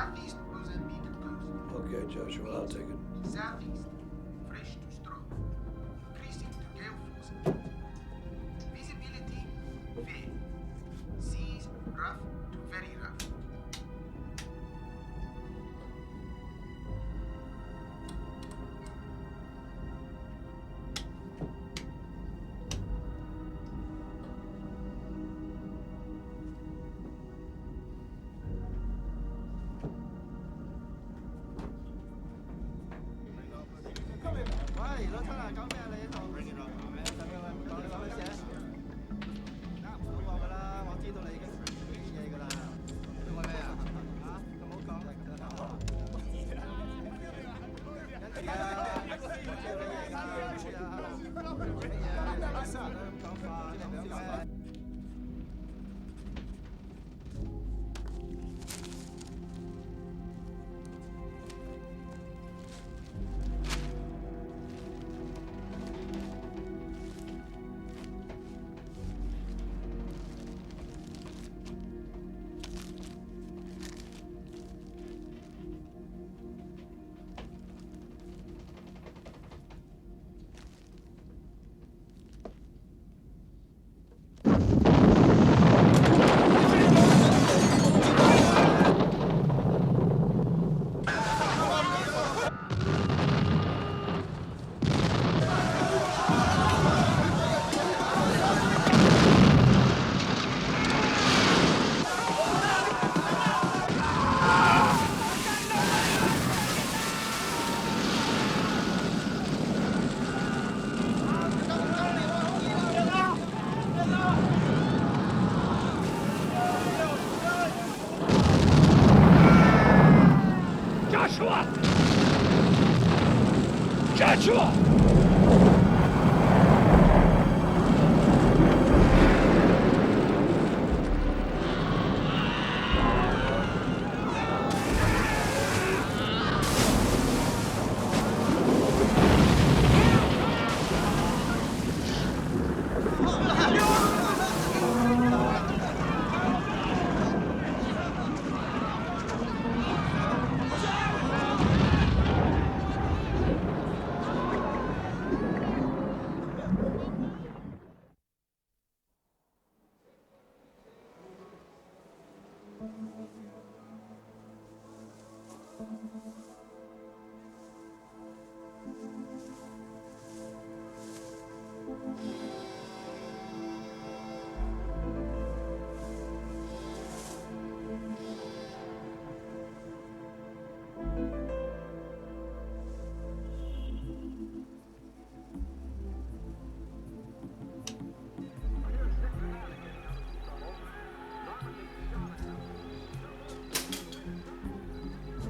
Southeast Mozambique coast. Okay, Joshua, I'll take it. Southeast, fresh to strong. Increasing to gale force. Visibility, fair. Seas, rough to very rough.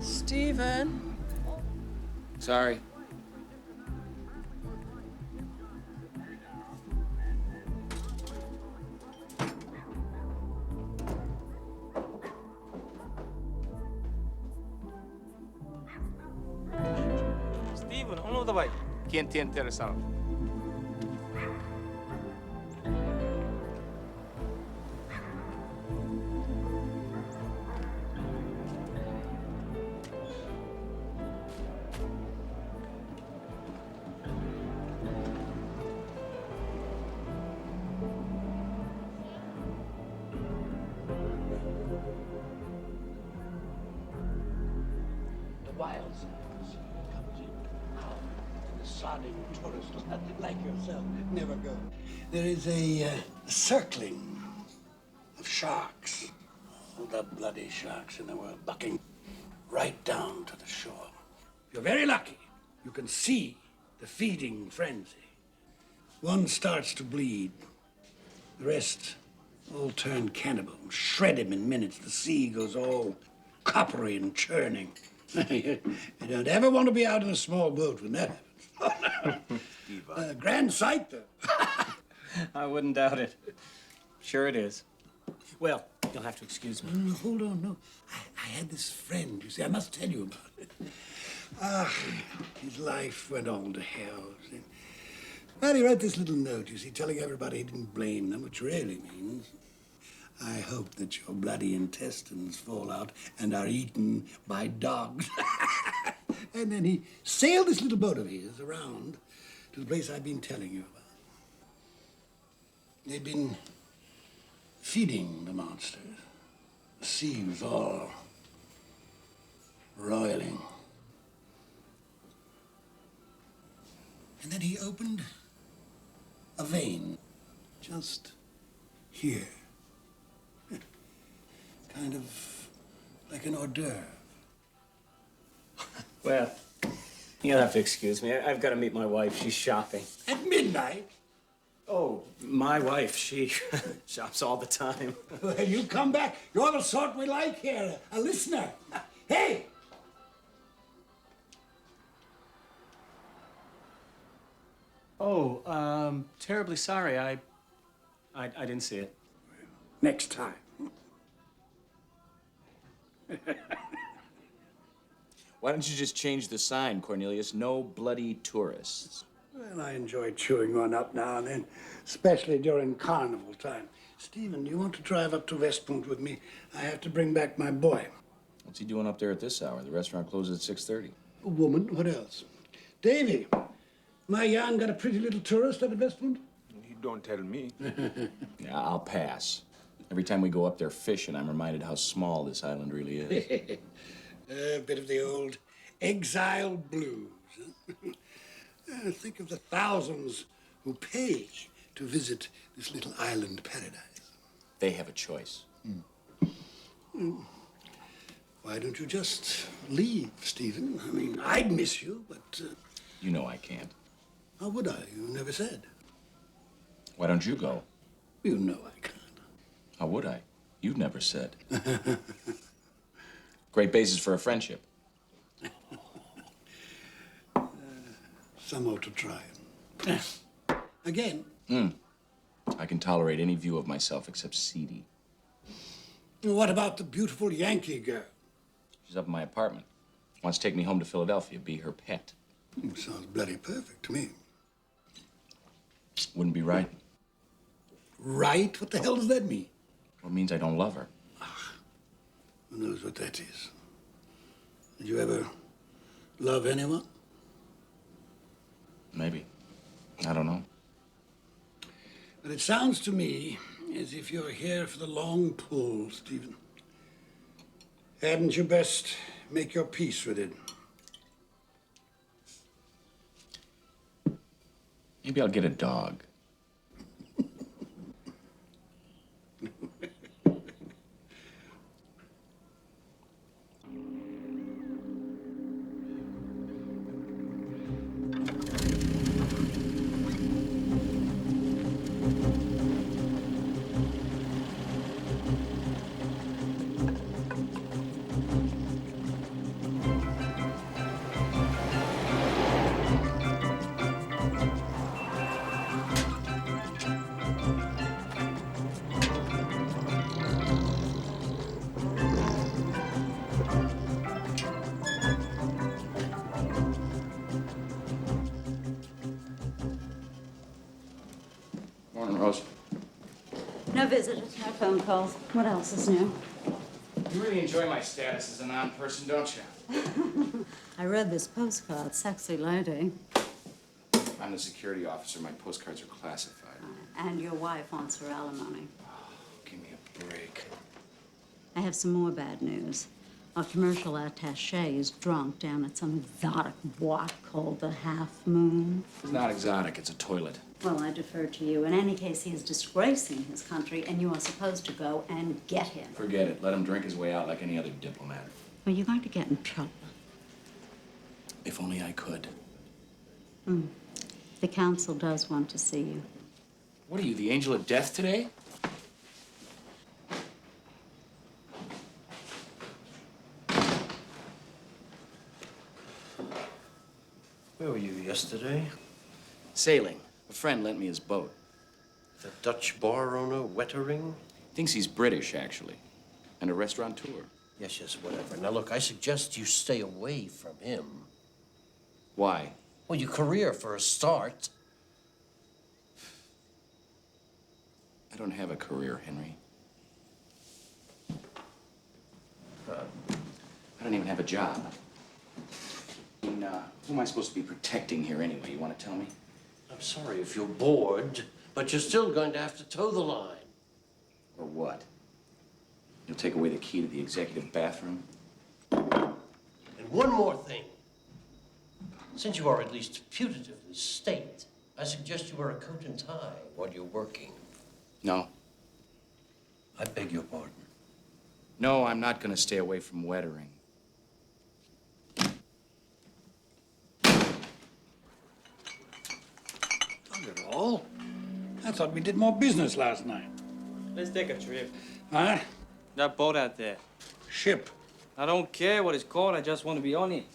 Stephen. Sorry. Stephen, uno de vai. ¿Quién te interesado? Wild sounds comes in. How the sodding tourist like yourself never go. There is a circling of sharks. All the bloody sharks in the world bucking right down to the shore. If you're very lucky, you can see the feeding frenzy. One starts to bleed. The rest all turn cannibal, shred him in minutes. The sea goes all coppery and churning. You don't ever want to be out in a small boat when that happens. Grand sight, though. I wouldn't doubt it. Sure it is. Well, you'll have to excuse me. No, hold on, no. I had this friend, you see, I must tell you about it. His life went on to hell. See. Well, he wrote this little note, you see, telling everybody he didn't blame them, which really means I hope that your bloody intestines fall out and are eaten by dogs. And then he sailed this little boat of his around to the place I've been telling you about. They'd been feeding the monsters. The sea was all roiling. And then he opened a vein just here. Kind of like an hors d'oeuvre. Well, you'll have to excuse me. I've got to meet my wife. She's shopping. At midnight? Oh, my wife, she shops all the time. Well, you come back. You're the sort we like here, a listener. Hey! Oh, terribly sorry. I didn't see it. Next time. Why don't you just change the sign, Cornelius? No bloody tourists. Well, I enjoy chewing one up now and then, especially during carnival time. Stephen, do you want to drive up to West Point with me? I have to bring back my boy. What's he doing up there at this hour? The restaurant closes at 6:30. A woman, what else? Davy, my yarn got a pretty little tourist up at West Point? You don't tell me. Yeah, I'll pass. Every time we go up there fishing, I'm reminded how small this island really is. A bit of the old exiled blues. Huh? Think of the thousands who pay to visit this little island paradise. They have a choice. Why don't you just leave, Stephen? I mean, I'd miss you, but... You know I can't. How would I? You never said. Why don't you go? You know I can't. How would I? You've never said. Great basis for a friendship. Some ought to try. Again. I can tolerate any view of myself except seedy. What about the beautiful Yankee girl? She's up in my apartment. Wants to take me home to Philadelphia, be her pet. Sounds bloody perfect to me. Wouldn't be right. Right? What the hell does that mean? Well, it means I don't love her. Who knows what that is? Did you ever love anyone? Maybe. I don't know. But it sounds to me as if you're here for the long pull, Stephen. Hadn't you best make your peace with it? Maybe I'll get a dog. Morning, Rose. No visitors, no phone calls. What else is new? You really enjoy my status as a non-person, don't you? I read this postcard, sexy lady. I'm the security officer. My postcards are classified. And your wife wants her alimony. Give me a break. I have some more bad news. Our commercial attaché is drunk down at some exotic walk called the Half Moon. It's not exotic. It's a toilet. Well, I defer to you. In any case, he is disgracing his country, and you are supposed to go and get him. Forget it. Let him drink his way out like any other diplomat. Well, you're going to get in trouble. If only I could. The council does want to see you. What are you, the angel of death today? Where were you yesterday? Sailing. A friend lent me his boat. The Dutch bar owner, Wettering? Thinks he's British, actually. And a restaurateur. Yes, whatever. Now, look, I suggest you stay away from him. Why? Well, your career, for a start. I don't have a career, Henry. don't even have a job. I mean, who am I supposed to be protecting here anyway? You want to tell me? I'm sorry if you're bored, but you're still going to have to toe the line. Or what? You'll take away the key to the executive bathroom? And one more thing. Since you are at least putatively state, I suggest you wear a coat and tie while you're working. No. I beg your pardon. No, I'm not going to stay away from wettering. Not at all. I thought we did more business last night. Let's take a trip. Huh? That boat out there. Ship. I don't care what it's called. I just want to be on it.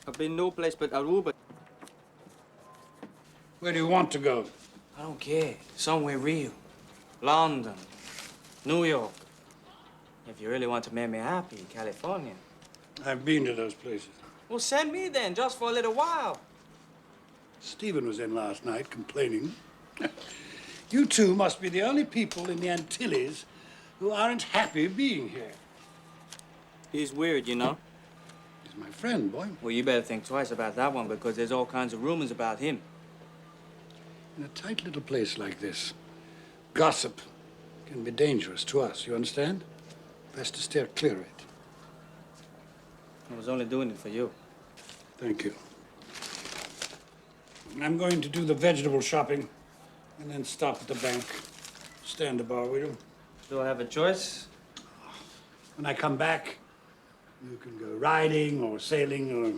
I've been no place but Aruba. Where do you want to go? I don't care. Somewhere real. London. New York. If you really want to make me happy, California. I've been to those places. Well, send me then, just for a little while. Stephen was in last night complaining. You two must be the only people in the Antilles who aren't happy being here. He's weird, you know. He's my friend, boy. Well, you better think twice about that one because there's all kinds of rumors about him. In a tight little place like this, gossip can be dangerous to us, you understand? Best to steer clear of it. I was only doing it for you. Thank you. I'm going to do the vegetable shopping and then stop at the bank. Stand a bar, will you? Do I have a choice? When I come back, you can go riding or sailing or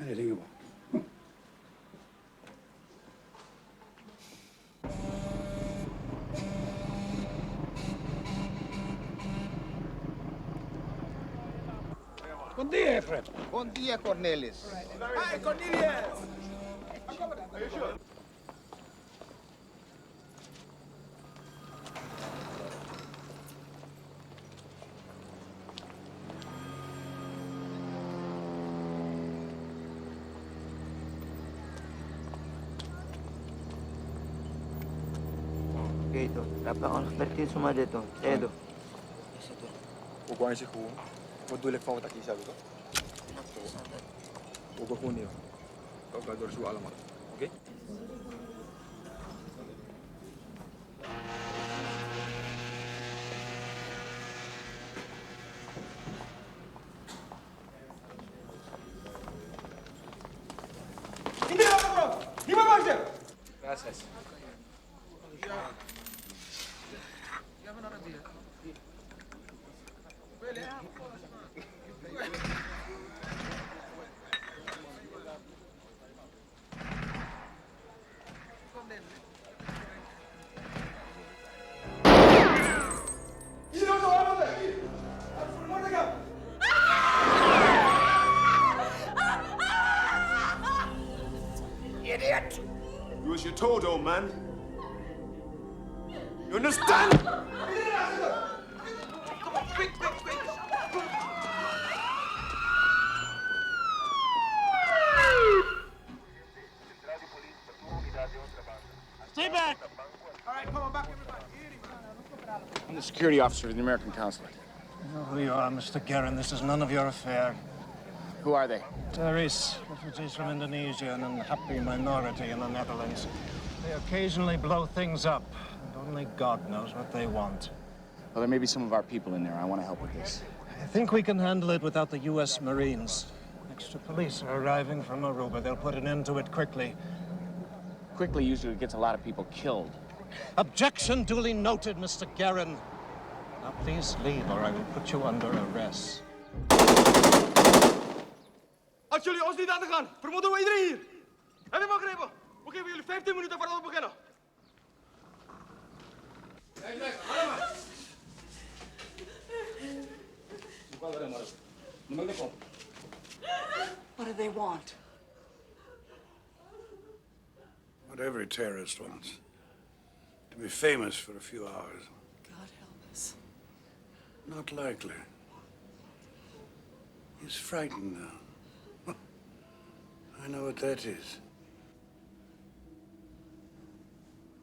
anything you want. Bom dia, Fred. Bom dia, Cornelis. Hi, Cornelius! Oke itu, dapat orang seperti semua dia tu. Itu. 我关系好，我对你放我打几下个，我个婚了，我该做说阿拉嘛，OK？ Gracias. Idiot! Do as you're told, old man. You understand? Stay back! All right, come on back, everybody. I'm the security officer of the American consulate. You know who you are, Mr. Guerin. This is none of your affair. Who are they? Terrorists, refugees from Indonesia, an unhappy minority in the Netherlands. They occasionally blow things up, and only God knows what they want. Well, there may be some of our people in there. I want to help with this. I think we can handle it without the U.S. Marines. Extra police are arriving from Aruba. They'll put an end to it quickly. Quickly usually gets a lot of people killed. Objection duly noted, Mr. Guerin. Now please leave, or I will put you under arrest. Als jullie ons niet laten gaan, vermoeden we iedereen hier. Heb je begrepen? We geven jullie 15 minuten voordat we beginnen. What do they want? What every terrorist wants. To be famous for a few hours. God help us. Not likely. He's frightened now. I know what that is.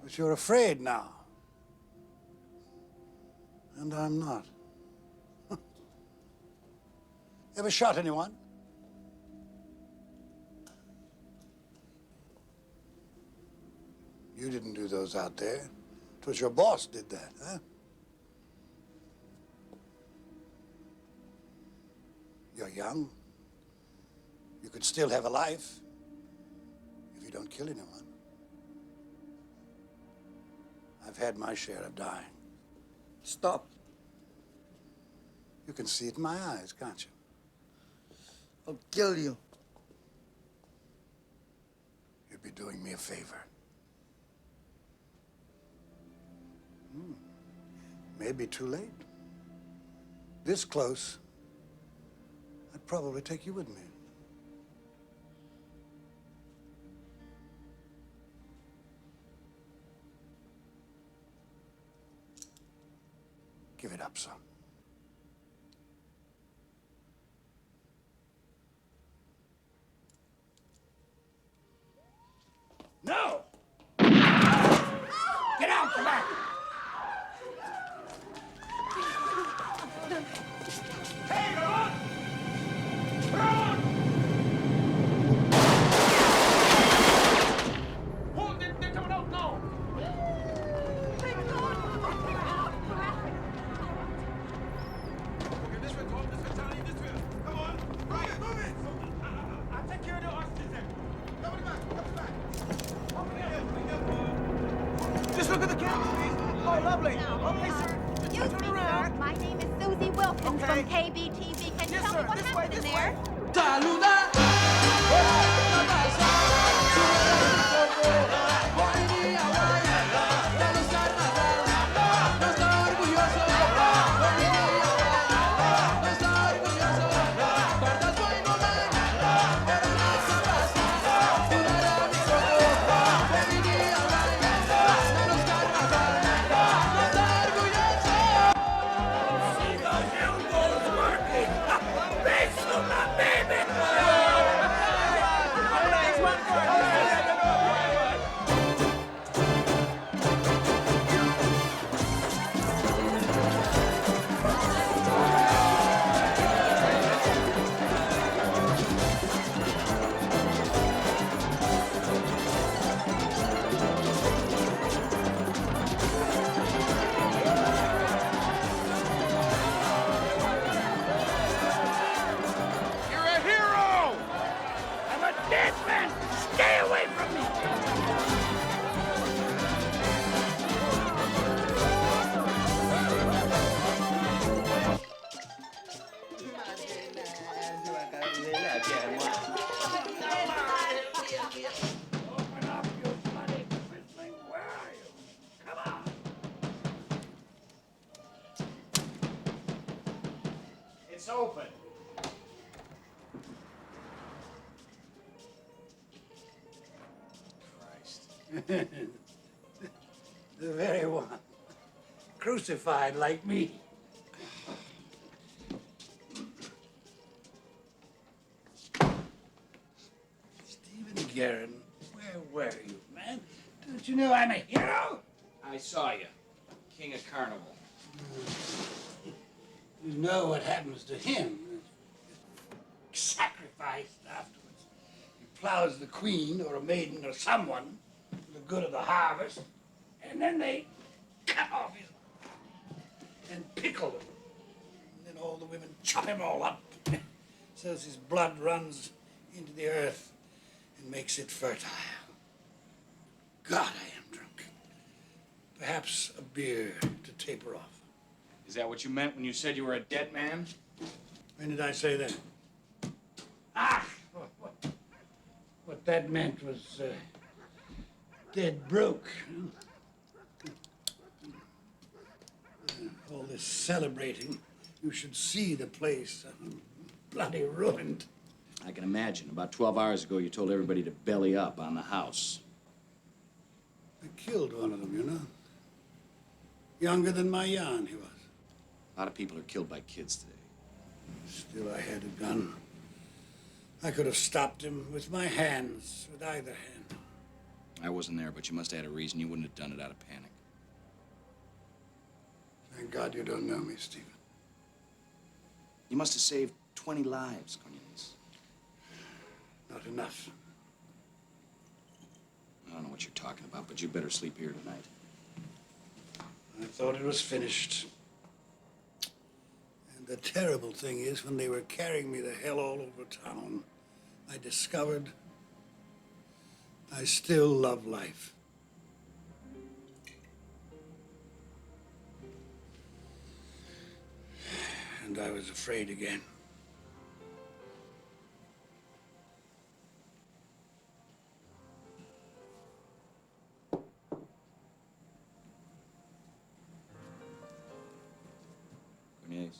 But you're afraid now. And I'm not. Ever shot anyone? You didn't do those out there. It was your boss did that, huh? You're young. You could still have a life if you don't kill anyone. I've had my share of dying. Stop. You can see it in my eyes, can't you? I'll kill you. You'd be doing me a favor. Maybe too late. This close, I'd probably take you with me. Give it up, son. No! Get out the back! Hey, run! Run! Hold it, they're coming out now! Okay, this way, Tom, this way, Charlie, this way. Come on, right, move it! I'll take care of the hostages then. Come back. Over here. Just look at the camera, please. Oh, lovely. Okay, sir. Excuse me, sir. My name is Susie Wilkins from KBTV. Can you tell me what happened in there? It's open. The very one. Crucified like me. Stephen Guerin, where were you, man? Don't you know I'm a hero? I saw you. King of Carnival. You know what happens to him. Sacrificed afterwards. He plows the queen or a maiden or someone for the good of the harvest, and then they cut off his and pickle him. And then all the women chop him all up so as his blood runs into the earth and makes it fertile. God, I am drunk. Perhaps a beer to taper off. Is that what you meant when you said you were a dead man? When did I say that? Ah! What that meant was dead broke. All this celebrating, you should see the place. Bloody ruined. I can imagine. About 12 hours ago, you told everybody to belly up on the house. I killed one of them, you know. Younger than my Jan, he was. A lot of people are killed by kids today. Still, I had a gun. I could have stopped him with my hands, with either hand. I wasn't there, but you must have had a reason. You wouldn't have done it out of panic. Thank God you don't know me, Stephen. You must have saved 20 lives, Cornelius. Not enough. I don't know what you're talking about, but you better sleep here tonight. I thought it was finished. And the terrible thing is, when they were carrying me to hell all over town, I discovered I still love life. And I was afraid again. Cornelius.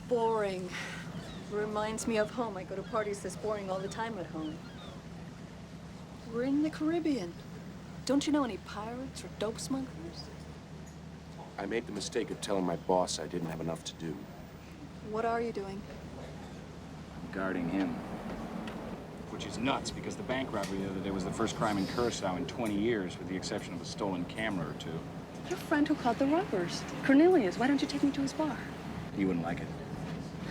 Boring. Reminds me of home. I go to parties this boring all the time at home. We're in the Caribbean. Don't you know any pirates or dope smugglers? I made the mistake of telling my boss I didn't have enough to do. What are you doing? I'm guarding him. Which is nuts, because the bank robbery the other day was the first crime in Curacao in 20 years, with the exception of a stolen camera or two. Your friend who caught the robbers. Cornelius, why don't you take me to his bar? You wouldn't like it.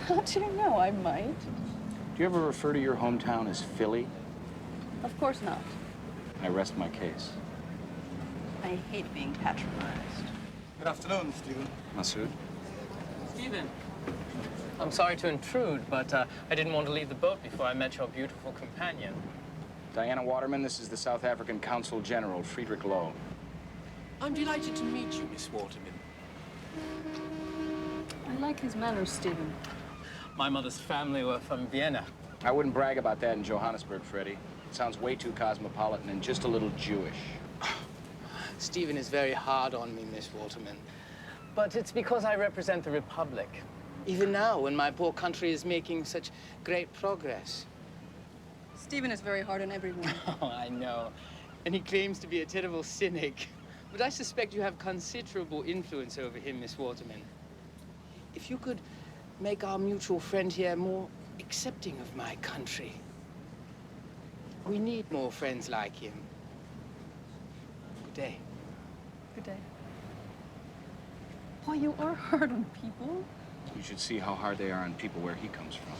How do you know? I might. Do you ever refer to your hometown as Philly? Of course not. I rest my case. I hate being patronized. Good afternoon, Stephen. Masood? Stephen, I'm sorry to intrude, but I didn't want to leave the boat before I met your beautiful companion. Diana Waterman, this is the South African Consul General, Friedrich Lowe. I'm delighted to meet you, Miss Waterman. I like his manners, Stephen. My mother's family were from Vienna. I wouldn't brag about that in Johannesburg, Freddie. It sounds way too cosmopolitan and just a little Jewish. Stephen is very hard on me, Miss Waterman. But it's because I represent the Republic. Even now, when my poor country is making such great progress. Stephen is very hard on everyone. Oh, I know. And he claims to be a terrible cynic. But I suspect you have considerable influence over him, Miss Waterman. If you could make our mutual friend here more accepting of my country. We need more friends like him. Good day. Good day. Boy, you are hard on people. You should see how hard they are on people where he comes from.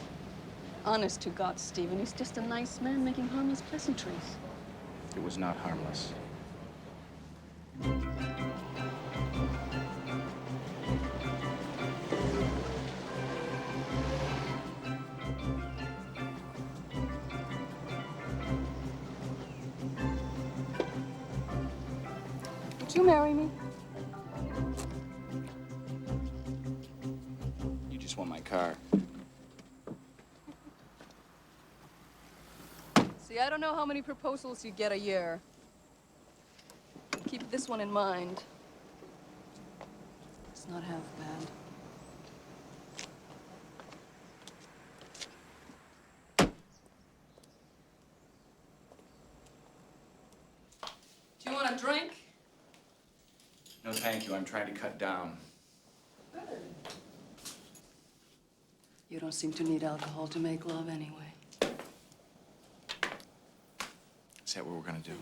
Honest to God, Stephen, he's just a nice man making harmless pleasantries. It was not harmless. Would you marry me? You just want my car. See, I don't know how many proposals you get a year. Keep this one in mind. It's not half bad. Do you want a drink? No, thank you. I'm trying to cut down. You don't seem to need alcohol to make love anyway. Is that what we're gonna do?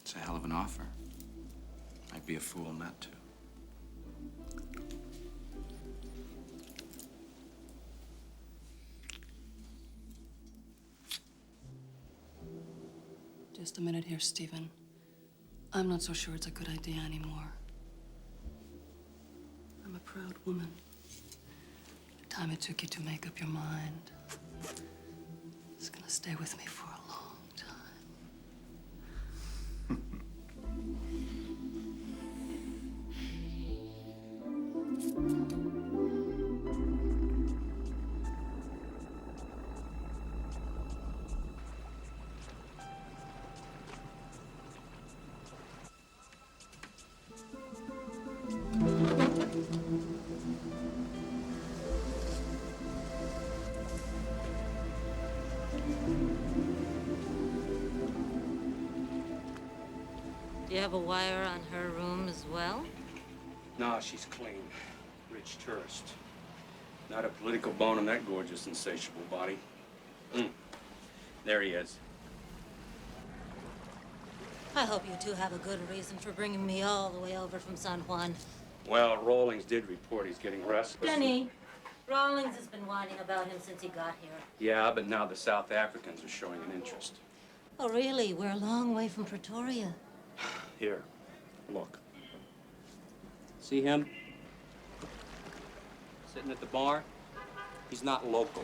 It's a hell of an offer. I'd be a fool not to. Just a minute here, Stephen. I'm not so sure it's a good idea anymore. I'm a proud woman. The time it took you to make up your mind, it's gonna stay with me for a long time. Do you have a wire on her room as well? No, she's clean. Rich tourist. Not a political bone in that gorgeous, insatiable body. There he is. I hope you two have a good reason for bringing me all the way over from San Juan. Well, Rawlings did report he's getting restless. Denny, Rawlings has been whining about him since he got here. Yeah, but now the South Africans are showing an interest. Oh, really? We're a long way from Pretoria. Here, look. See him? Sitting at the bar? He's not local.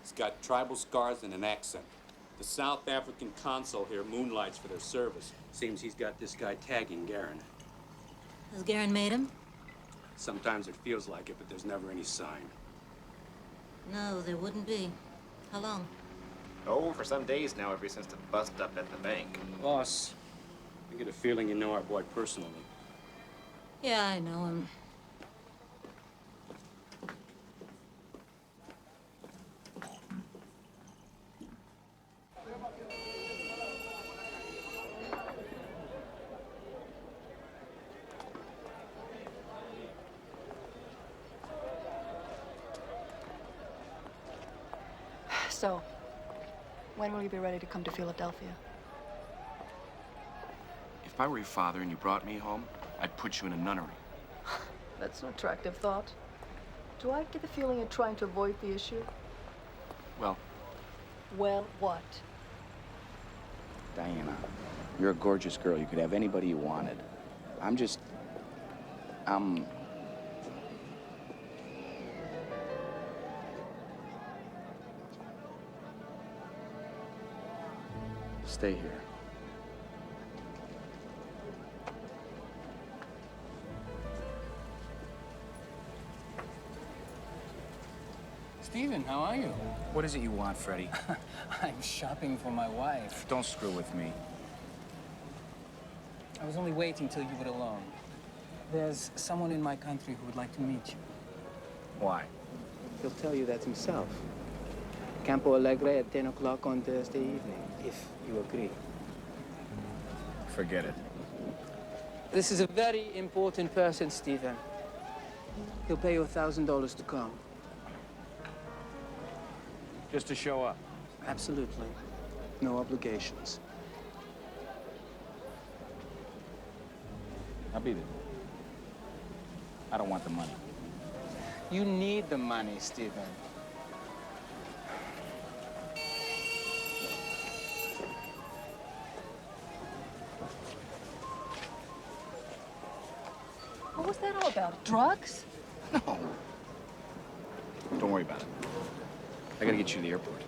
He's got tribal scars and an accent. The South African consul here moonlights for their service. Seems he's got this guy tagging Garen. Has Garen made him? Sometimes it feels like it, but there's never any sign. No, there wouldn't be. How long? Oh, for some days now, ever since the bust up at the bank. Boss, I get a feeling you know our boy personally. Yeah, I know him. So, when will you be ready to come to Philadelphia? If I were your father and you brought me home, I'd put you in a nunnery. That's an attractive thought. Do I get the feeling you're trying to avoid the issue? Well, Well, what? Diana, you're a gorgeous girl. You could have anybody you wanted. Stay here. Stephen, how are you? What is it you want, Freddie? I'm shopping for my wife. Don't screw with me. I was only waiting till you were alone. There's someone in my country who would like to meet you. Why? He'll tell you that himself. Campo Alegre at 10 o'clock on Thursday evening, if you agree. Forget it. This is a very important person, Stephen. He'll pay you $1,000 to come. Just to show up. Absolutely. No obligations. I'll beat it. I don't want the money. You need the money, Stephen. What was that all about? Drugs? No. Don't worry about it. I gotta get you to the airport.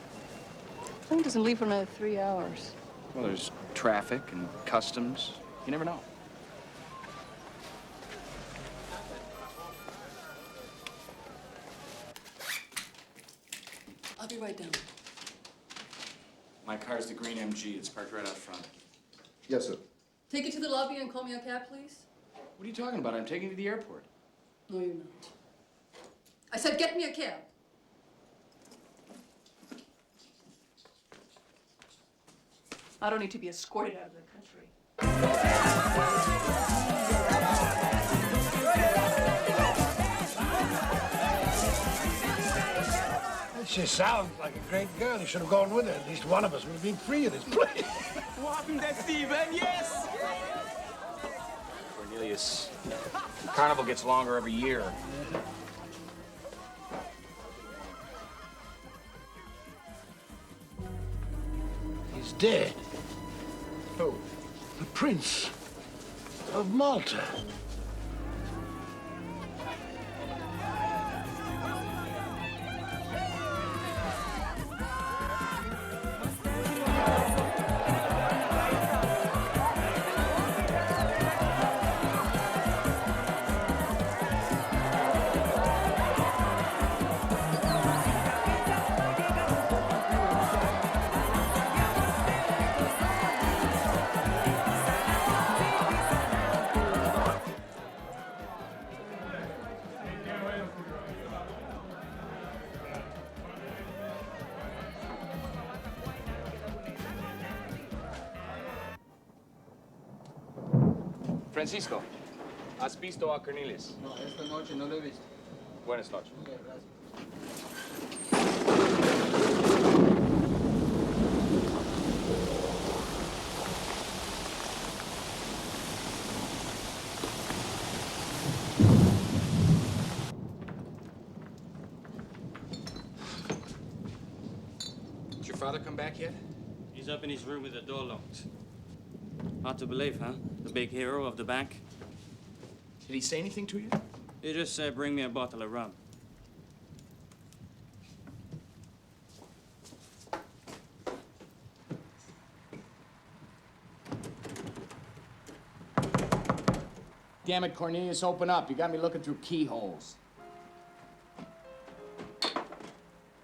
Plane doesn't leave for another 3 hours. Well, there's traffic and customs. You never know. I'll be right down. My car's the green MG. It's parked right out front. Yes, sir. Take it to the lobby and call me a cab, please. What are you talking about? I'm taking you to the airport. No, you're not. I said get me a cab. I don't need to be escorted out of the country. She sounds like a great girl. You should have gone with her. At least one of us would have been free of this place. What happened there, Stephen? Yes! Cornelius, the carnival gets longer every year. He's dead. Who? The Prince of Malta. Francisco, ¿has visto a Cornelius? No, esta noche no lo he visto. Buenas noches. Ok, gracias. Did your father come back yet? He's up in his room with the door locked. Hard to believe, huh? The big hero of the bank. Did he say anything to you? He just said, bring me a bottle of rum. Damn it, Cornelius, open up. You got me looking through keyholes.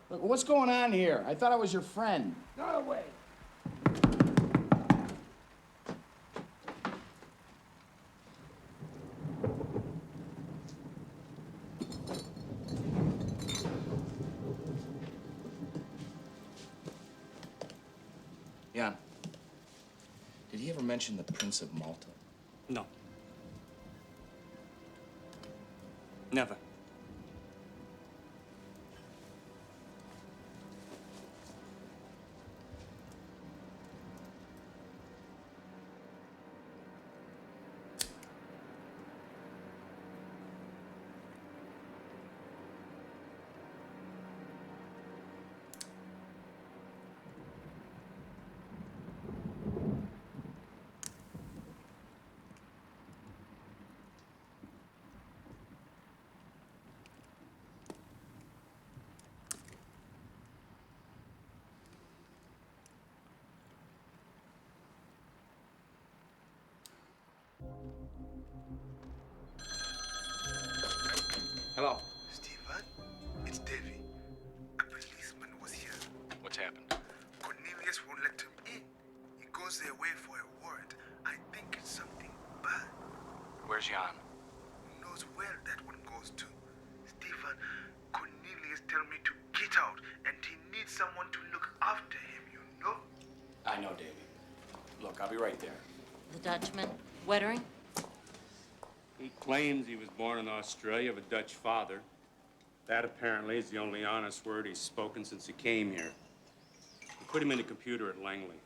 Look, what's going on here? I thought I was your friend. Go away. Jan, did he ever mention the Prince of Malta? No. Never. Hello. Stephen, it's Davy. A policeman was here. What's happened? Cornelius won't let him in. He goes their way for a warrant. I think it's something bad. Where's Jan? Who knows where that one goes to? Stephen, Cornelius tell me to get out, and he needs someone to look after him, you know? I know, Davy. Look, I'll be right there. The Dutchman, Wettering? He claims he was born in Australia of a Dutch father. That apparently is the only honest word he's spoken since he came here. We put him in the computer at Langley.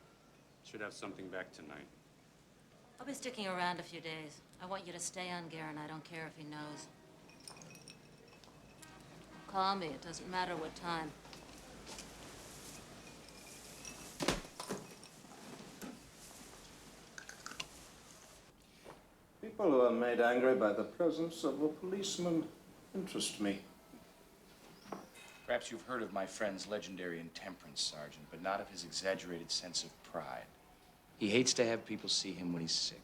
Should have something back tonight. I'll be sticking around a few days. I want you to stay on Garen. I don't care if he knows. Call me. It doesn't matter what time. People who are made angry by the presence of a policeman interest me. Perhaps you've heard of my friend's legendary intemperance, Sergeant, but not of his exaggerated sense of pride. He hates to have people see him when he's sick.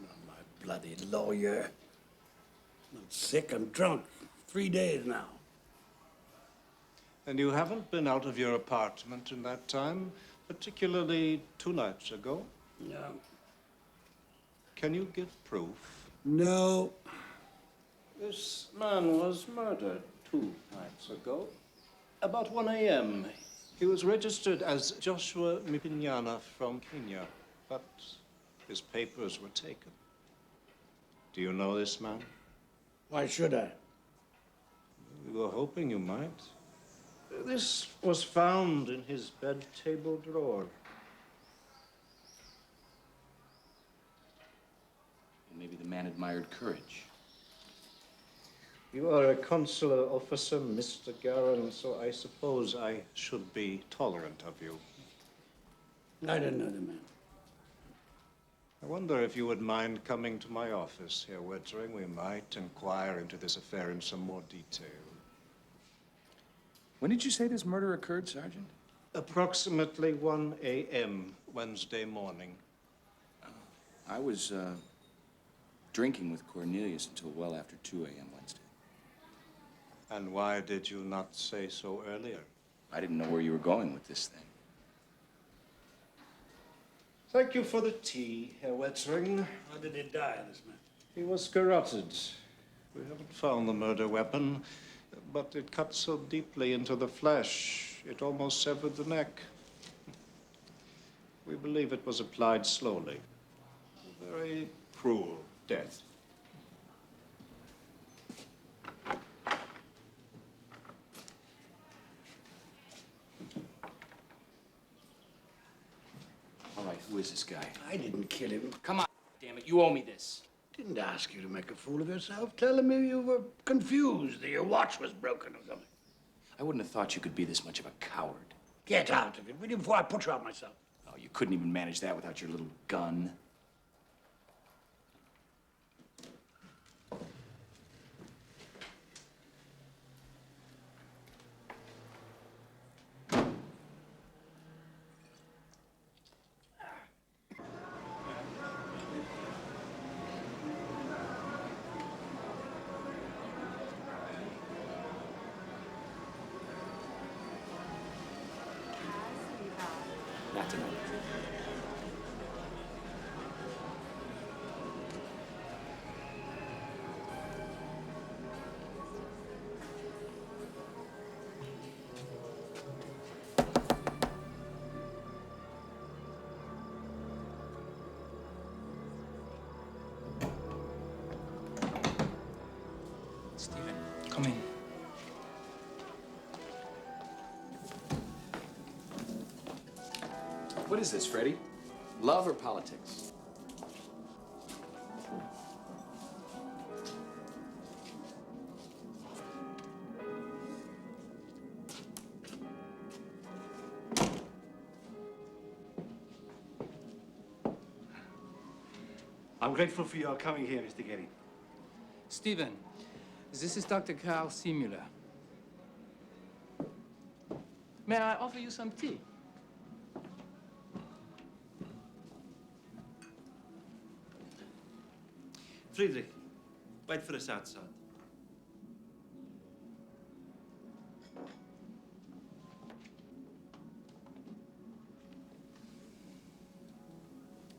Oh, my bloody lawyer. I'm sick and drunk. 3 days now. And you haven't been out of your apartment in that time, particularly 2 nights ago? No. Can you give proof? No. This man was murdered 2 nights ago. About 1 a.m. He was registered as Joshua Mipinyana from Kenya, but his papers were taken. Do you know this man? Why should I? We were hoping you might. This was found in his bed table drawer. Maybe the man admired courage. You are a consular officer, Mr. Garen, so I suppose I should be tolerant of you. I don't know the man. I wonder if you would mind coming to my office here, Wettering. We might inquire into this affair in some more detail. When did you say this murder occurred, Sergeant? Approximately 1 a.m. Wednesday morning. I was drinking with Cornelius until well after 2 a.m. Wednesday. And why did you not say so earlier? I didn't know where you were going with this thing. Thank you for the tea, Herr Wettering. How did he die, this man? He was garroted. We haven't found the murder weapon, but it cut so deeply into the flesh, it almost severed the neck. We believe it was applied slowly. Very cruel. Death. All right, who is this guy? I didn't kill him. Come on, damn it, you owe me this. Didn't ask you to make a fool of yourself. Tell him you were confused, that your watch was broken or something. I wouldn't have thought you could be this much of a coward. Get out of it, will you, before I put you out myself? Oh, you couldn't even manage that without your little gun. Not tonight. Stephen, come in. What is this, Freddie? Love or politics? I'm grateful for your coming here, Mr. Getty. Stephen, this is Dr. Carl Simula. May I offer you some tea? Friedrich, wait for us outside.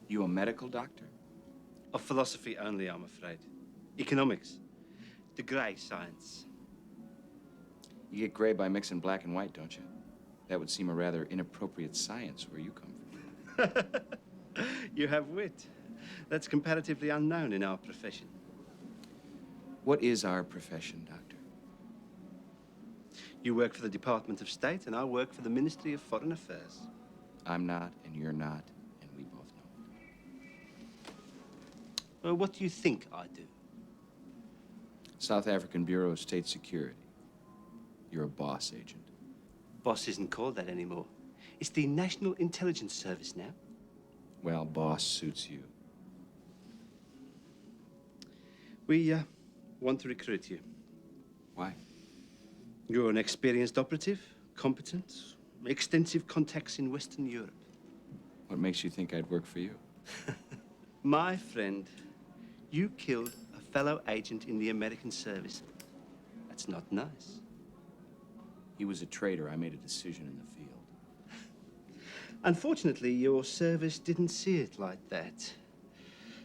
You a medical doctor? Of philosophy only, I'm afraid. Economics. The grey science. You get gray by mixing black and white, don't you? That would seem a rather inappropriate science where you come from. You have wit. That's comparatively unknown in our profession. What is our profession, Doctor? You work for the Department of State, and I work for the Ministry of Foreign Affairs. I'm not, and you're not, and we both know. Well, what do you think I do? South African Bureau of State Security. You're a boss agent. Boss isn't called that anymore. It's the National Intelligence Service now. Well, boss suits you. We want to recruit you. Why? You're an experienced operative, competent, extensive contacts in Western Europe. What makes you think I'd work for you? My friend, you killed a fellow agent in the American service. That's not nice. He was a traitor. I made a decision in the field. Unfortunately, your service didn't see it like that.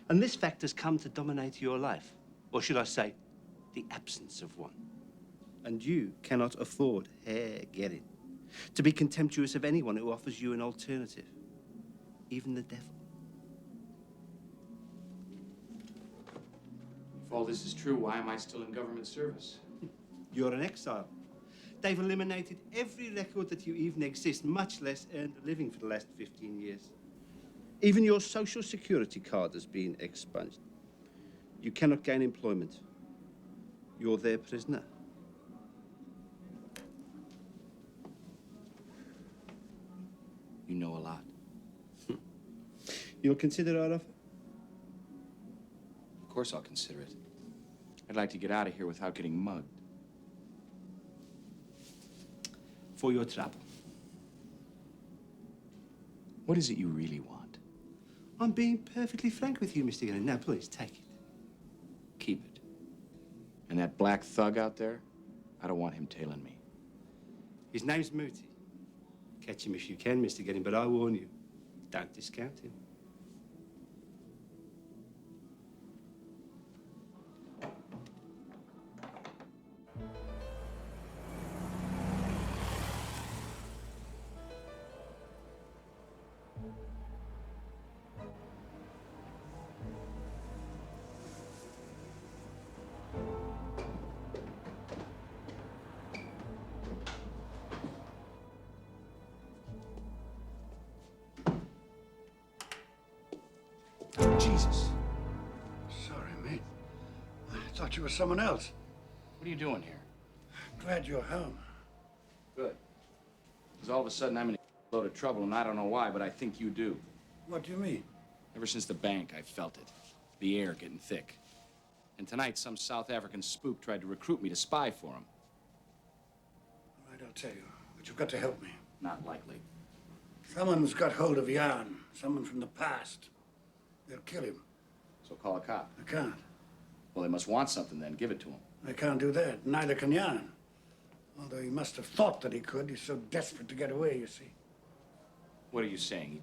And this fact has come to dominate your life. Or should I say, the absence of one. And you cannot afford, get it, to be contemptuous of anyone who offers you an alternative. Even the devil. If all this is true, why am I still in government service? You're an exile. They've eliminated every record that you even exist, much less earned a living for the last 15 years. Even your social security card has been expunged. You cannot gain employment. You're their prisoner. You know a lot. You'll consider our offer? Of course I'll consider it. I'd like to get out of here without getting mugged. For your trouble. What is it you really want? I'm being perfectly frank with you, Mr. Gannon. Now, please, take it. Keep it. And that black thug out there, I don't want him tailing me. His name's Moody. Catch him if you can, Mr. Gannon, but I warn you, don't discount him. you were someone else. What are you doing here? Glad you're home. Good. Because all of a sudden I'm in a load of trouble, and I don't know why, but I think you do. What do you mean? Ever since the bank, I've felt it. The air getting thick. And tonight, some South African spook tried to recruit me to spy for him. All right, I'll tell you. But you've got to help me. Not likely. Someone's got hold of Jan. Someone from the past. They'll kill him. So call a cop. I can't. Well, they must want something then. Give it to them. I can't do that. Neither can Jan. Although he must have thought that he could. He's so desperate to get away, you see. What are you saying? He'd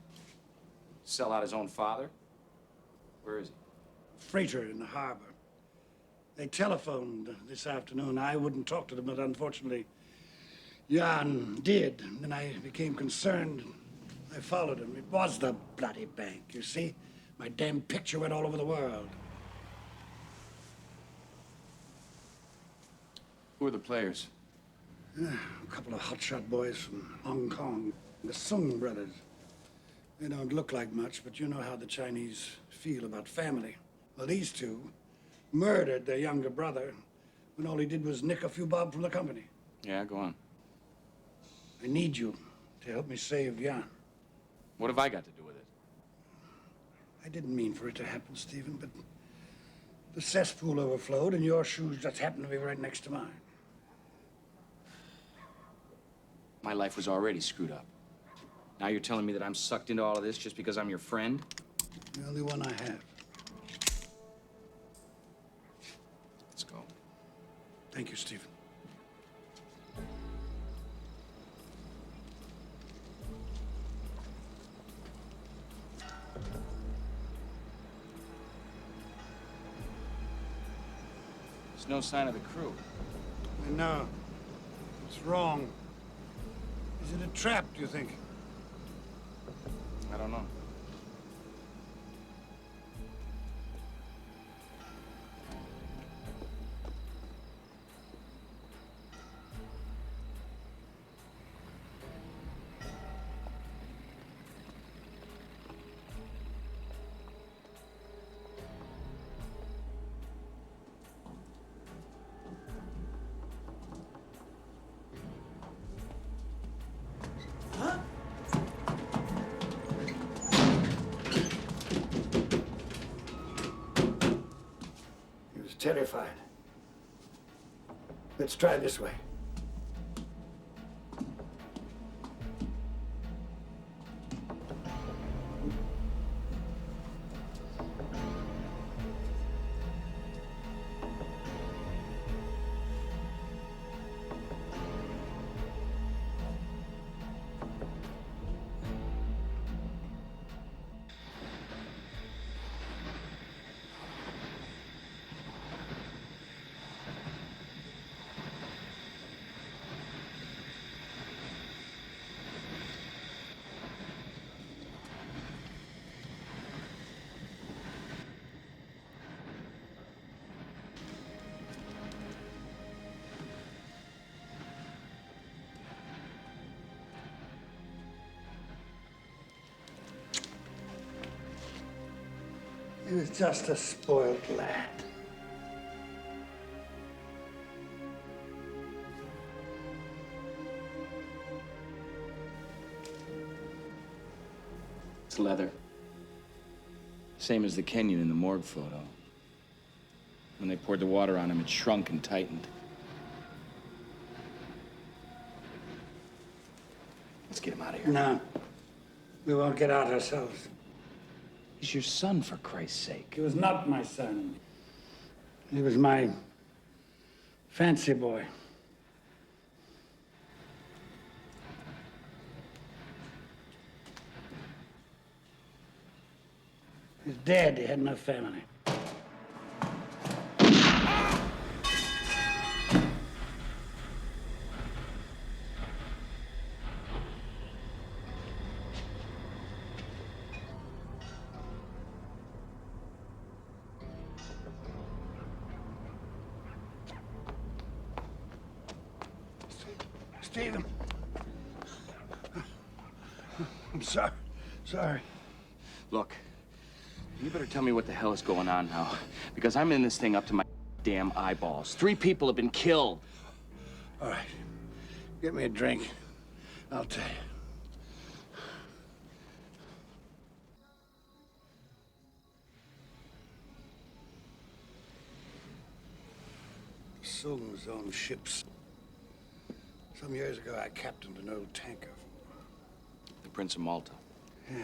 sell out his own father? Where is he? Freighter in the harbor. They telephoned this afternoon. I wouldn't talk to them, but unfortunately, Jan did. And then I became concerned. I followed him. It was the bloody bank, you see? My damn picture went all over the world. Who are the players? A couple of hotshot boys from Hong Kong. The Sung brothers. They don't look like much, but you know how the Chinese feel about family. Well, these two murdered their younger brother when all he did was nick a few bob from the company. Yeah, go on. I need you to help me save Jan. What have I got to do with it? I didn't mean for it to happen, Stephen, but the cesspool overflowed and your shoes just happened to be right next to mine. My life was already screwed up. Now you're telling me that I'm sucked into all of this just because I'm your friend? The only one I have. Let's go. Thank you, Stephen. There's no sign of the crew. I know. It's wrong. Is it a trap, do you think? I don't know. Terrified. Let's try this way. He was just a spoiled lad. It's leather. Same as the Kenyan in the morgue photo. When they poured the water on him, it shrunk and tightened. Let's get him out of here. No. We won't get out ourselves. He's your son, for Christ's sake. He was not my son. He was my fancy boy. He's dead. He had no family. Stephen. I'm sorry. Look, you better tell me what the hell is going on now. Because I'm in this thing up to my... damn eyeballs. 3 people have been killed. All right. Get me a drink. I'll tell you. Sung's own ships. Some years ago, I captained an old tanker. The Prince of Malta. Yeah.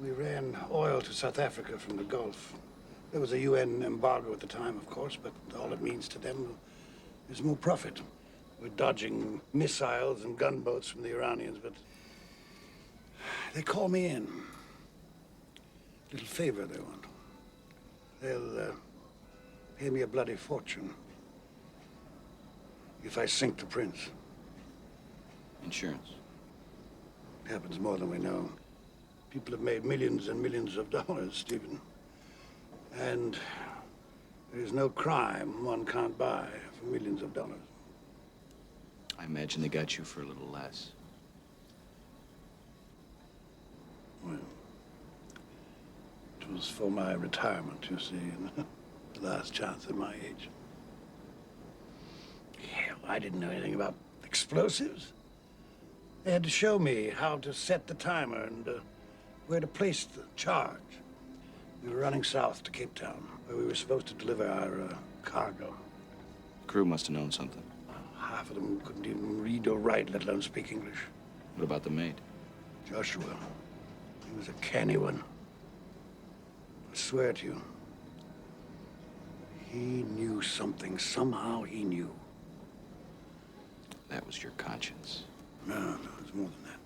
We ran oil to South Africa from the Gulf. There was a UN embargo at the time, of course, but all it means to them is more profit. We're dodging missiles and gunboats from the Iranians, but they call me in. Little favor they want. They'll pay me a bloody fortune if I sink the Prince. Insurance. Happens more than we know. People have made millions and millions of dollars, Stephen. And there's no crime one can't buy for millions of dollars. I imagine they got you for a little less. Well, it was for my retirement, you see, and the last chance at my age. Hell, I didn't know anything about explosives. They had to show me how to set the timer and where to place the charge. We were running south to Cape Town, where we were supposed to deliver our cargo. The crew must have known something. Half of them couldn't even read or write, let alone speak English. What about the mate? Joshua. He was a canny one. I swear to you. He knew something. Somehow he knew. That was your conscience. No, it was more than that.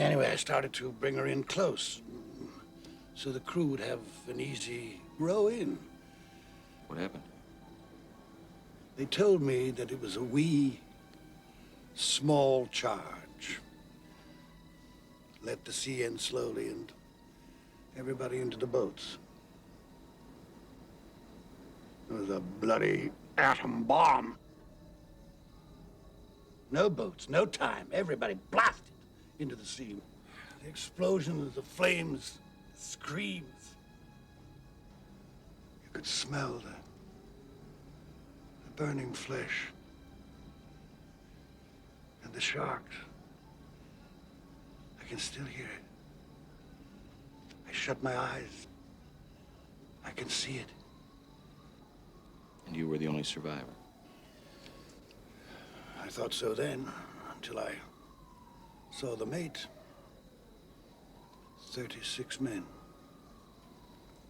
Anyway, I started to bring her in close, so the crew would have an easy row in. What happened? They told me that it was a wee, small charge. Let the sea in slowly and everybody into the boats. It was a bloody atom bomb. No boats, no time. Everybody blasted into the sea. The explosions, the flames, the screams. You could smell the burning flesh. And the sharks. I can still hear it. I shut my eyes. I can see it. And you were the only survivor? I thought so then, until I saw the mate. 36 men.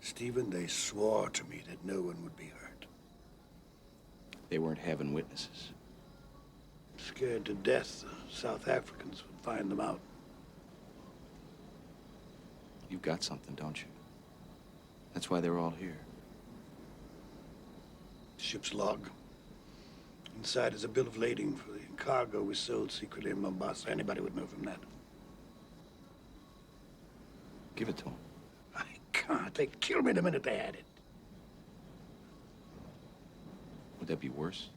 Stephen, they swore to me that no one would be hurt. They weren't having witnesses. Scared to death, the South Africans would find them out. You've got something, don't you? That's why they're all here. Ship's log. Inside is a bill of lading for the cargo we sold secretly in Mombasa. Anybody would know from that. Give it to them. I can't. They'd kill me the minute they had it. Would that be worse?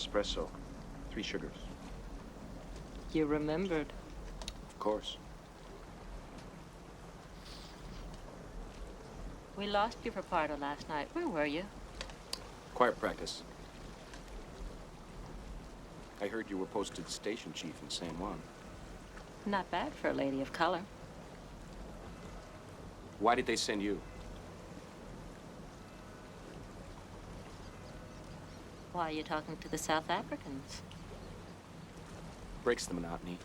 espresso. 3 sugars. You remembered. Of course. We lost you for part of last night. Where were you? Choir practice. I heard you were posted station chief in San Juan. Not bad for a lady of color. Why did they send you? Why are you talking to the South Africans? Breaks the monotony.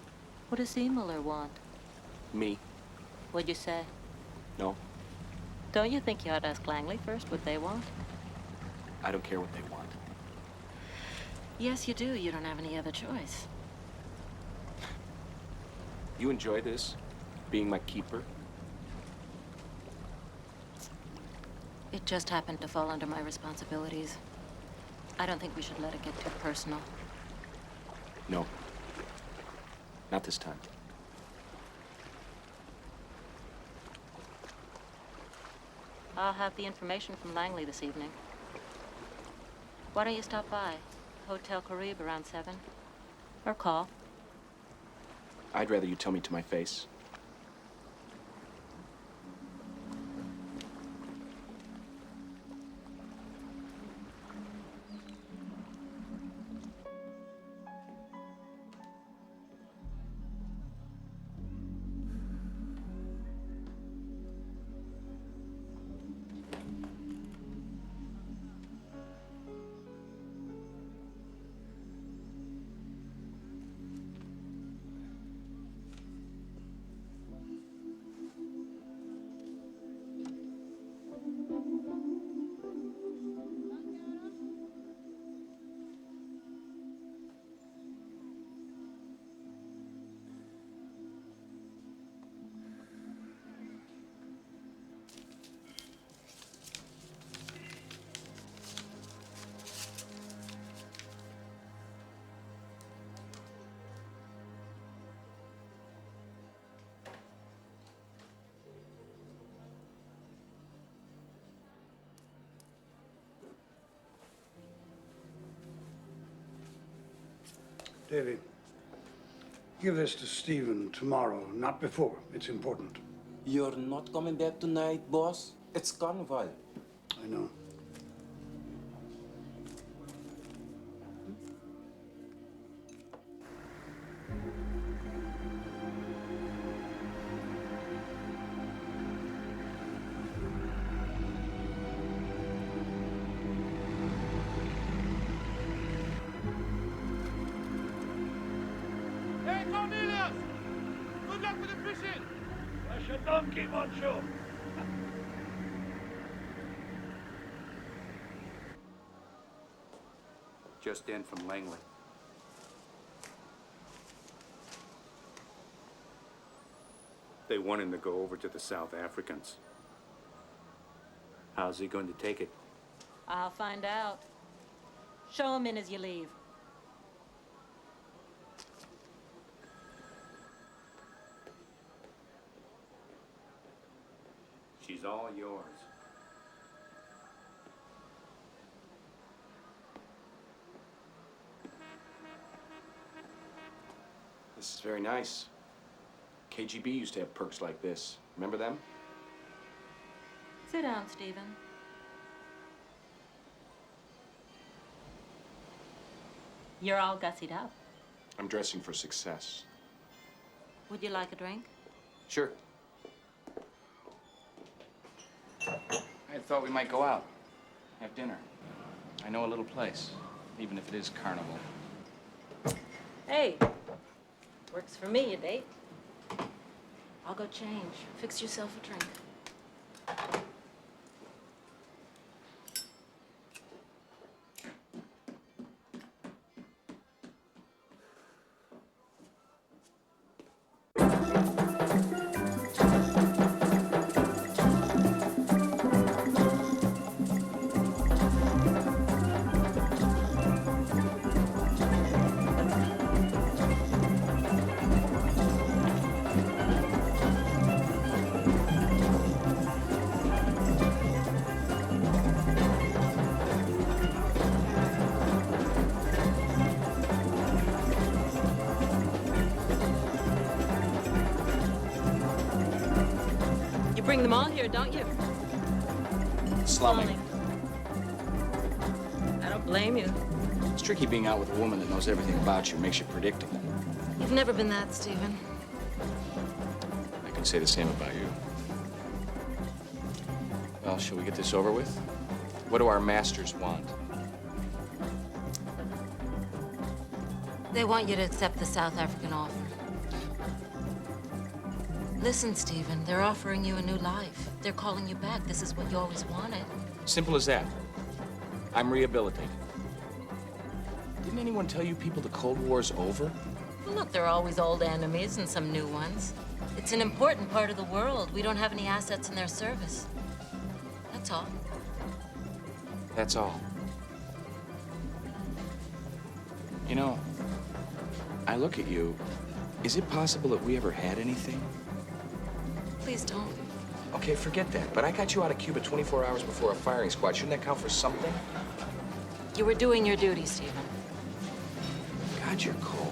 What does Muller want? Me? What'd you say? No. Don't you think you ought to ask Langley first what they want? I don't care what they want. Yes, you do. You don't have any other choice. You enjoy this? Being my keeper? It just happened to fall under my responsibilities. I don't think we should let it get too personal. No. Not this time. I'll have the information from Langley this evening. Why don't you stop by? Hotel Caribe around 7. Or call. I'd rather you tell me to my face. David, give this to Stephen tomorrow, not before. It's important. You're not coming back tonight, boss? It's Carnival. I know. Hey, Cornelius! Good luck with the fishing! I should not keep on shore. Just in from Langley. They want him to go over to the South Africans. How's he going to take it? I'll find out. Show him in as you leave. She's all yours. This is very nice. KGB used to have perks like this. Remember them? Sit down, Stephen. You're all gussied up. I'm dressing for success. Would you like a drink? Sure. I thought we might go out, have dinner. I know a little place, even if it is carnival. Hey, works for me, a date. I'll go change. Fix yourself a drink. bring them all here, don't you? Slumming. I don't blame you. It's tricky being out with a woman that knows everything about you, makes you predictable. You've never been that, Stephen. I could say the same about you. Well, shall we get this over with? What do our masters want? They want you to accept the South African offer. Listen, Stephen, they're offering you a new life. They're calling you back. This is what you always wanted. Simple as that. I'm rehabilitated. Didn't anyone tell you people the Cold War's over? Well, look, there are always old enemies and some new ones. It's an important part of the world. We don't have any assets in their service. That's all. That's all. You know, I look at you. Is it possible that we ever had anything? Please don't. Okay, forget that. But I got you out of Cuba 24 hours before a firing squad. Shouldn't that count for something? You were doing your duty, Stephen. God, you're cold.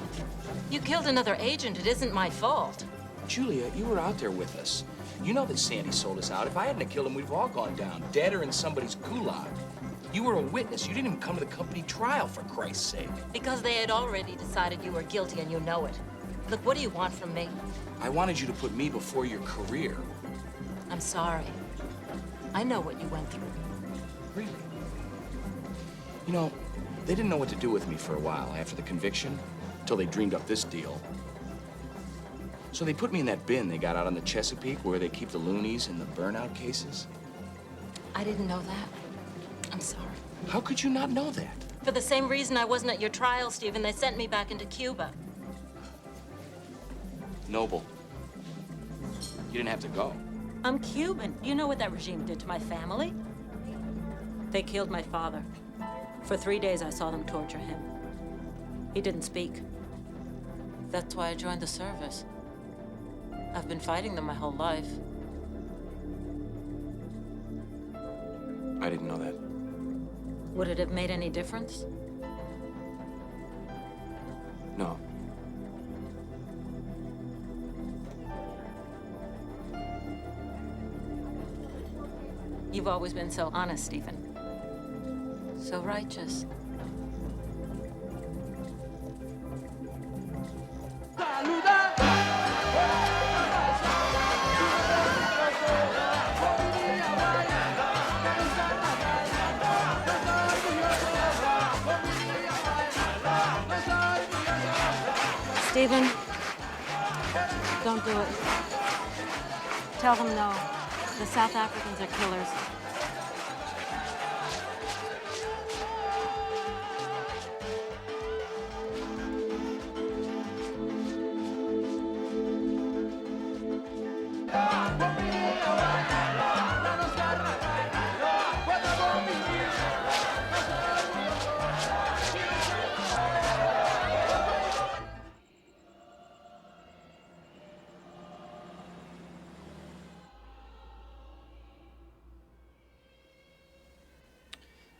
You killed another agent. It isn't my fault. Julia, you were out there with us. You know that Sandy sold us out. If I hadn't have killed him, we'd have all gone down, dead or in somebody's gulag. You were a witness. You didn't even come to the company trial, for Christ's sake. Because they had already decided you were guilty, and you know it. Look, what do you want from me? I wanted you to put me before your career. I'm sorry. I know what you went through. Really? You know, they didn't know what to do with me for a while after the conviction, until they dreamed up this deal. So they put me in that bin they got out on the Chesapeake where they keep the loonies and the burnout cases. I didn't know that. I'm sorry. How could you not know that? For the same reason I wasn't at your trial, Stephen. They sent me back into Cuba. Noble. You didn't have to go. I'm Cuban. You know what that regime did to my family? They killed my father. For 3 days, I saw them torture him. He didn't speak. That's why I joined the service. I've been fighting them my whole life. I didn't know that. Would it have made any difference? No. You've always been so honest, Stephen. So righteous. Stephen, don't do it. Tell them no. The South Africans are killers.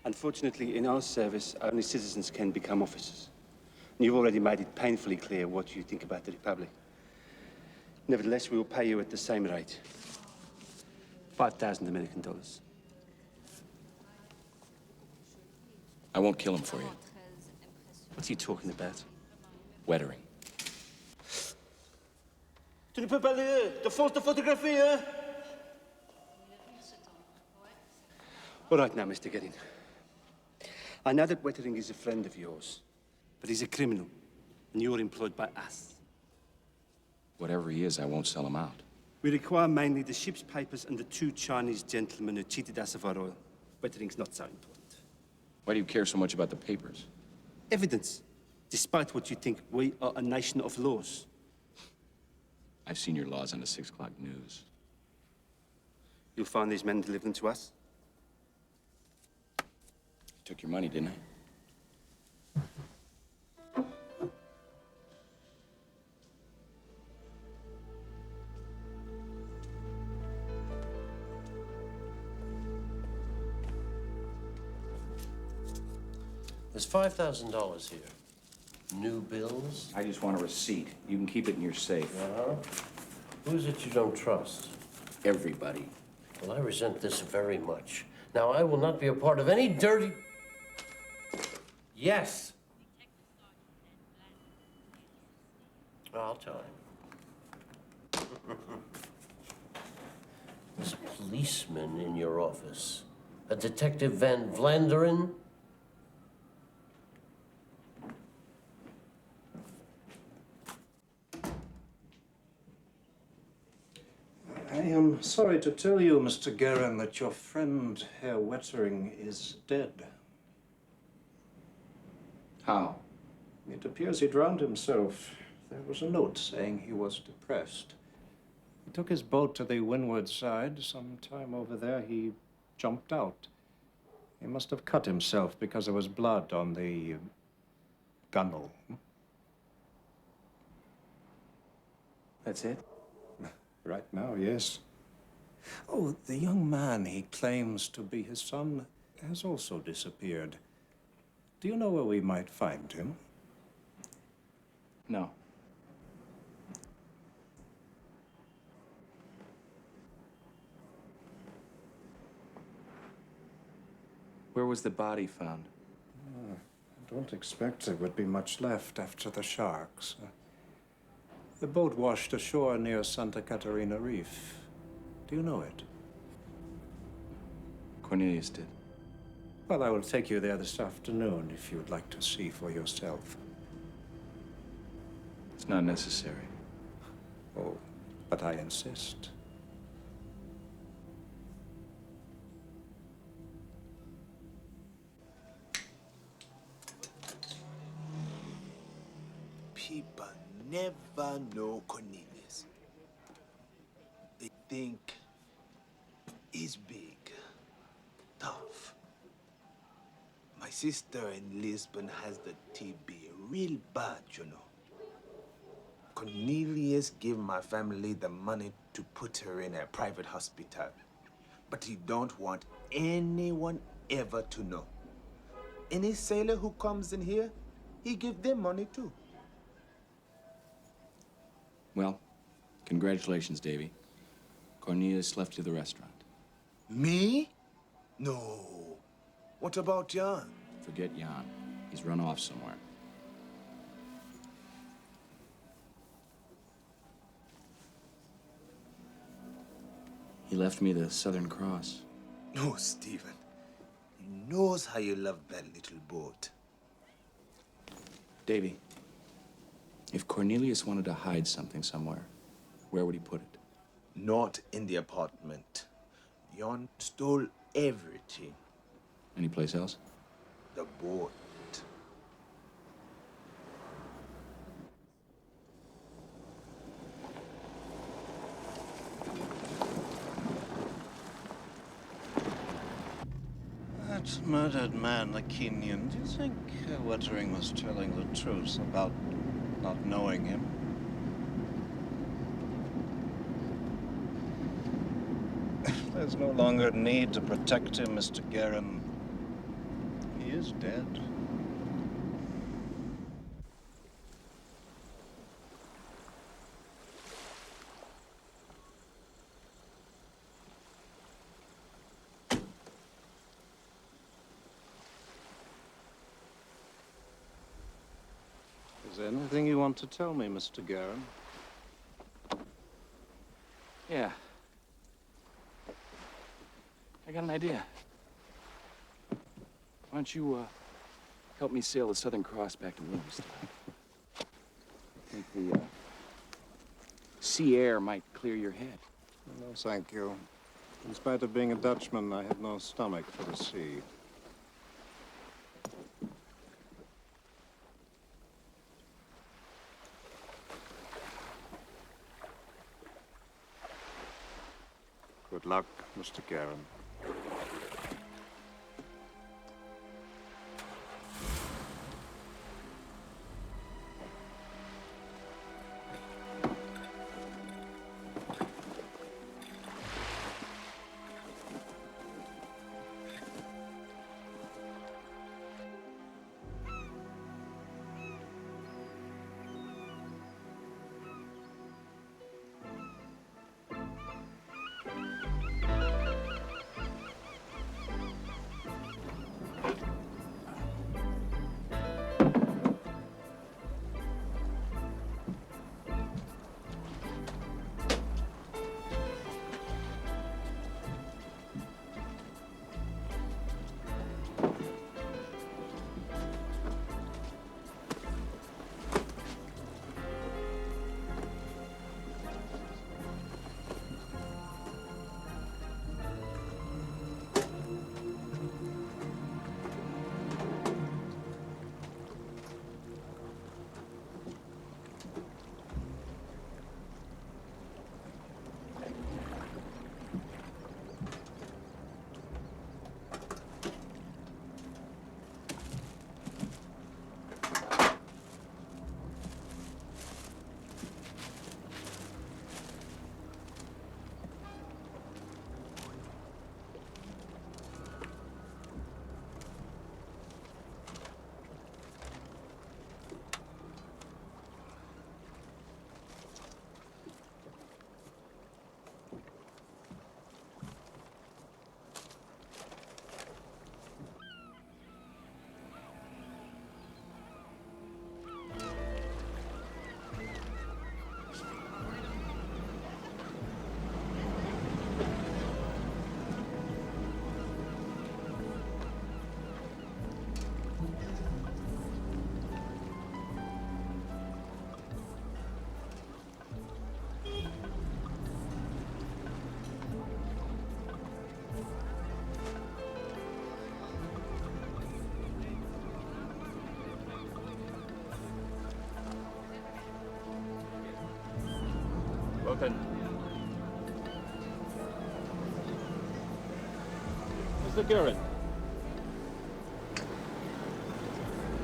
Unfortunately, in our service, only citizens can become officers. And you've already made it painfully clear what you think about the Republic. Nevertheless, we will pay you at the same rate. 5,000 American dollars. I won't kill him for you. What are you talking about? Wettering. Tu ne peux pas te force de photography, hein? All right now, Mr. Gedding. I know that Wettering is a friend of yours, but he's a criminal, and you're employed by us. Whatever he is, I won't sell him out. We require mainly the ship's papers and the 2 Chinese gentlemen who cheated us of our oil. Wettering's not so important. Why do you care so much about the papers? Evidence. Despite what you think, we are a nation of laws. I've seen your laws on the 6 o'clock news. You'll find these men deliver them to us? Took your money, didn't I? There's $5,000 here. New bills? I just want a receipt. You can keep it in your safe. Uh-huh. Who's it you don't trust? everybody. Well, I resent this very much. Now, I will not be a part of any dirty... Yes. I'll tell him. This policeman in your office, a Detective Van Vlanderen? I am sorry to tell you, Mr. Guerin, that your friend, Herr Wettering, is dead. How? It appears he drowned himself. There was a note saying he was depressed. He took his boat to the windward side. Sometime over there, he jumped out. He must have cut himself because there was blood on the gunwale. That's it? Right now, yes. Oh, the young man he claims to be his son has also disappeared. Do you know where we might find him? No. Where was the body found? I don't expect there would be much left after the sharks. The boat washed ashore near Santa Catarina Reef. Do you know it? Cornelius did. Well, I will take you there this afternoon if you'd like to see for yourself. It's not necessary. Oh, but I insist. People never know Cornelius. They think he's big, tough. My sister in Lisbon has the TB real bad, you know. Cornelius gave my family the money to put her in a private hospital. But he don't want anyone ever to know. Any sailor who comes in here, he give them money too. Well, congratulations, Davy. Cornelius left you the restaurant. Me? No. What about Jan? Forget Jan. He's run off somewhere. He left me the Southern Cross. No, Stephen. He knows how you love that little boat. Davy, if Cornelius wanted to hide something somewhere, where would he put it? Not in the apartment. Jan stole everything. Any place else? The boat. That murdered man, the Kenyan, do you think Wettering was telling the truth about not knowing him? There's no longer need to protect him, Mr. Guerin. He is dead. Is there anything you want to tell me, Mr. Guerin? Yeah. I got an idea. Why don't you, help me sail the Southern Cross back to Williamstown? I think the, sea air might clear your head. No, thank you. In spite of being a Dutchman, I have no stomach for the sea. Good luck, Mr. Guerin. Wilton. Mr. Guerin.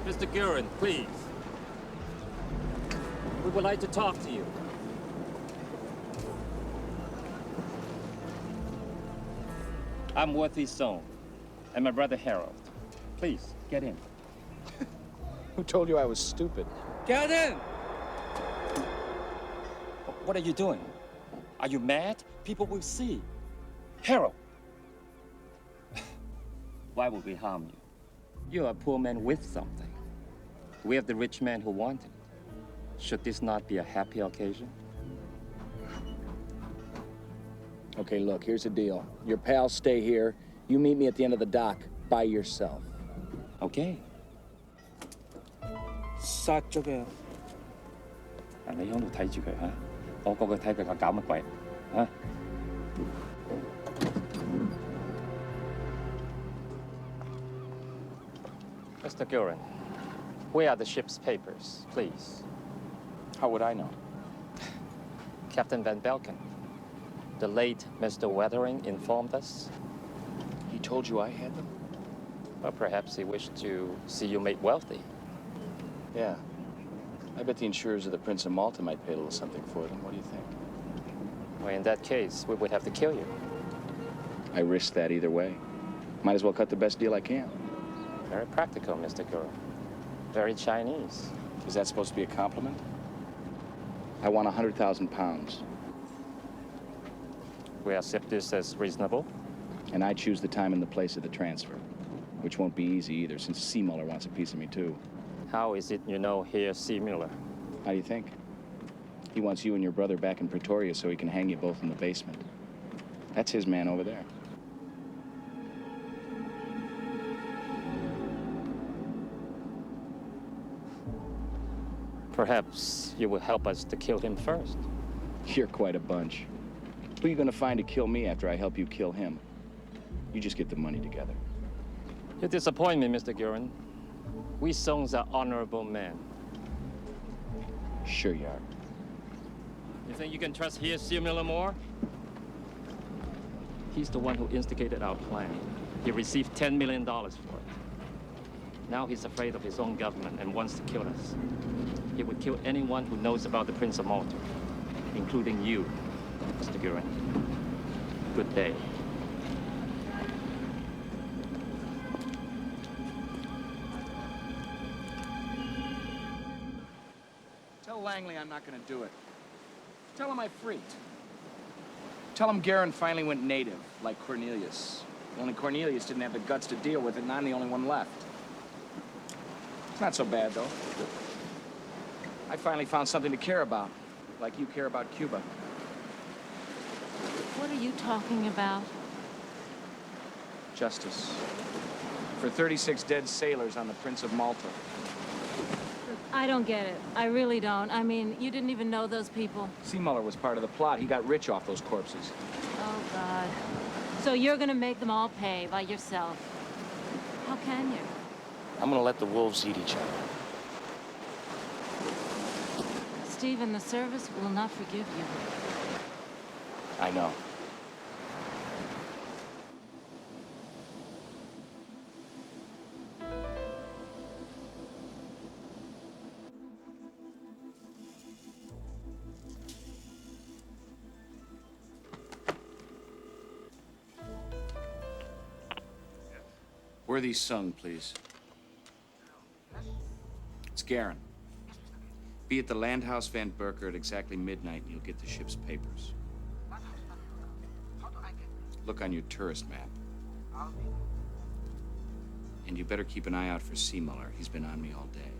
Mr. Guerin, please. We would like to talk to you. I'm Worthy's son, and my brother Harold. Please, get in. Who told you I was stupid? Get in! What are you doing? Are you mad? People will see. Harold! Why would we harm you? You're a poor man with something. We have the rich man who wanted it. Should this not be a happy occasion? Okay, look, here's the deal. Your pals stay here. You meet me at the end of the dock by yourself. Okay. 서쪽에요. 你喺度睇住佢嚇，我過去睇佢搞乜鬼嚇？Mr. Guerin, where are the ship's papers, please? How would I know? Captain Van Belken, the late Mr. Weathering informed us. He told you I had them? Well, perhaps he wished to see you made wealthy. Yeah. I bet the insurers of the Prince of Malta might pay a little something for them. What do you think? Well, in that case, we would have to kill you. I risk that either way. Might as well cut the best deal I can. Very practical, Mr. Guerin. Very Chinese. Is that supposed to be a compliment? I want 100,000 pounds. We accept this as reasonable. And I choose the time and the place of the transfer, which won't be easy either, since Seamuller wants a piece of me too. How is it you know here, C. Mueller? How do you think? He wants you and your brother back in Pretoria so he can hang you both in the basement. That's his man over there. Perhaps you will help us to kill him first. You're quite a bunch. Who are you gonna find to kill me after I help you kill him? You just get the money together. You disappoint me, Mr. Guerin. We Songs are honorable men. Sure you are. You think you can trust here, C. Mueller more? He's the one who instigated our plan. He received $10 million for it. Now he's afraid of his own government and wants to kill us. He would kill anyone who knows about the Prince of Malta, including you, Mr. Guerin. Good day. Tell Langley I'm not gonna do it. Tell him I freaked. Tell him Guerin finally went native, like Cornelius. Only Cornelius didn't have the guts to deal with it, and I'm the only one left. It's not so bad, though. I finally found something to care about, like you care about Cuba. What are you talking about? Justice. For 36 dead sailors on the Prince of Malta. I don't get it. I really don't. I mean, you didn't even know those people. Seamuller was part of the plot. He got rich off those corpses. Oh, God. So you're gonna make them all pay by yourself. How can you? I'm gonna let the wolves eat each other. Stephen, the service will not forgive you. I know. Worthy Sung, please. It's Guerin. Be at the Landhaus Van Berker at exactly midnight and you'll get the ship's papers. Look on your tourist map. And you better keep an eye out for Seamuller. He's been on me all day.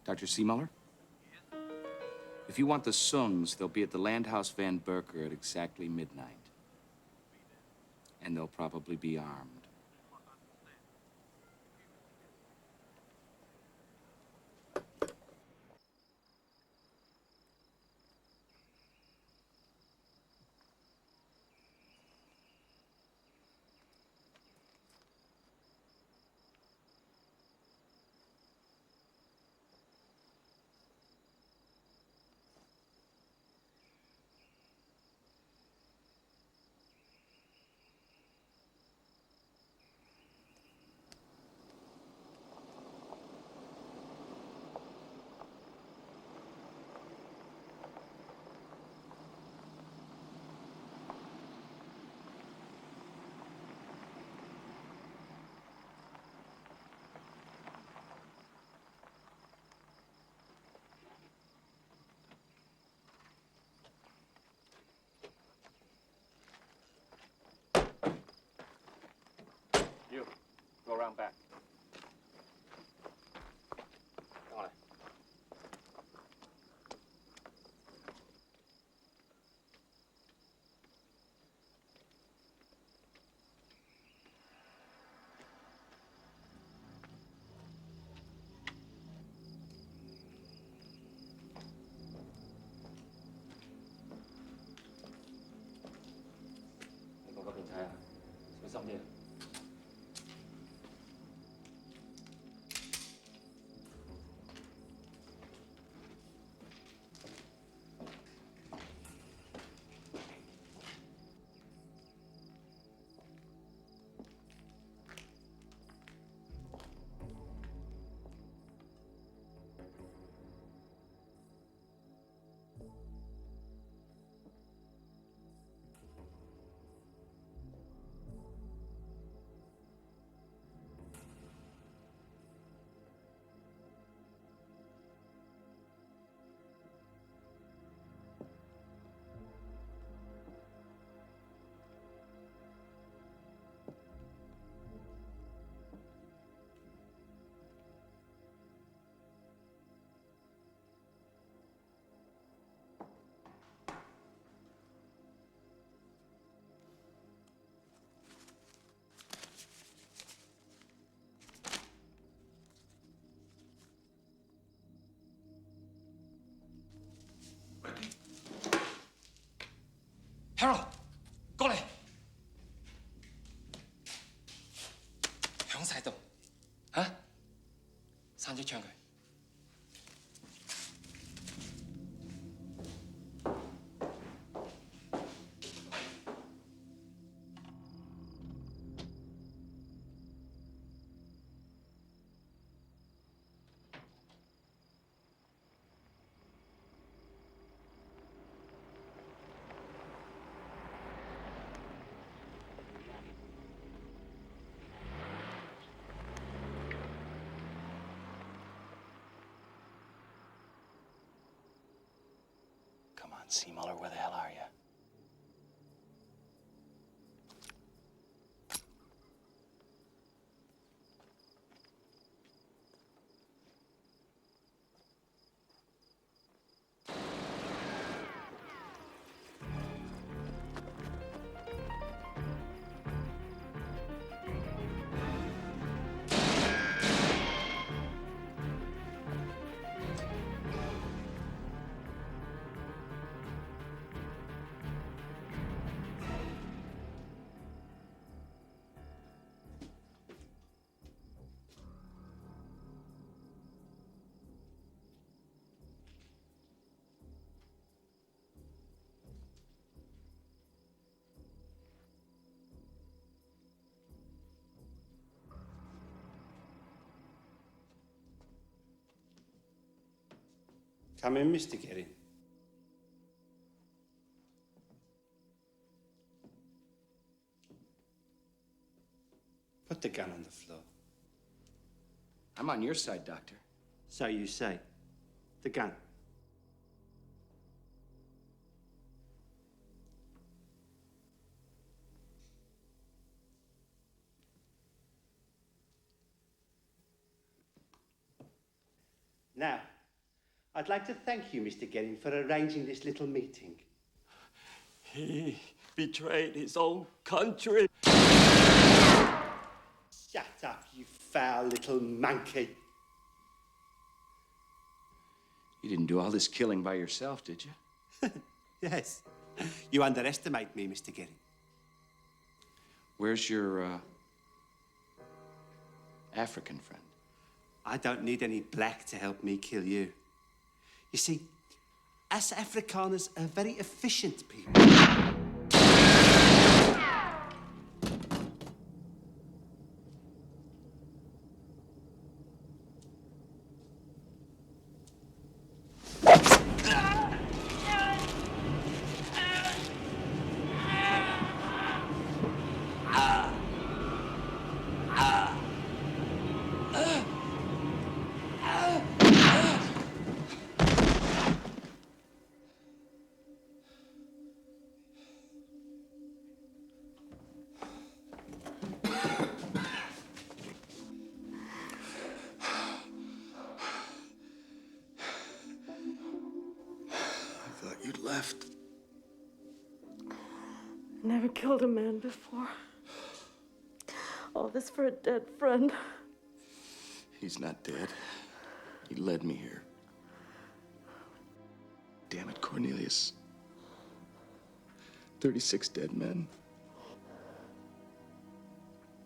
Dr. Seamuller? If you want the Sungs, they'll be at the Landhaus Van Berker at exactly midnight. And they'll probably be armed. around back. On it. Harold，過嚟，響晒度，嚇，閂咗窗佢。Seamuller, where the hell are you? Come in, Mr. Gedding. Put the gun on the floor. I'm on your side, Doctor. So you say. The gun. Now, I'd like to thank you, Mr. Gedding, for arranging this little meeting. He betrayed his own country. Shut up, you foul little monkey. You didn't do all this killing by yourself, did you? Yes. You underestimate me, Mr. Gedding. Where's your, African friend? I don't need any black to help me kill you. You see, us Afrikaners are very efficient people. left. Never killed a man before. All this for a dead friend. He's not dead. He led me here. Damn it, Cornelius. 36 dead men.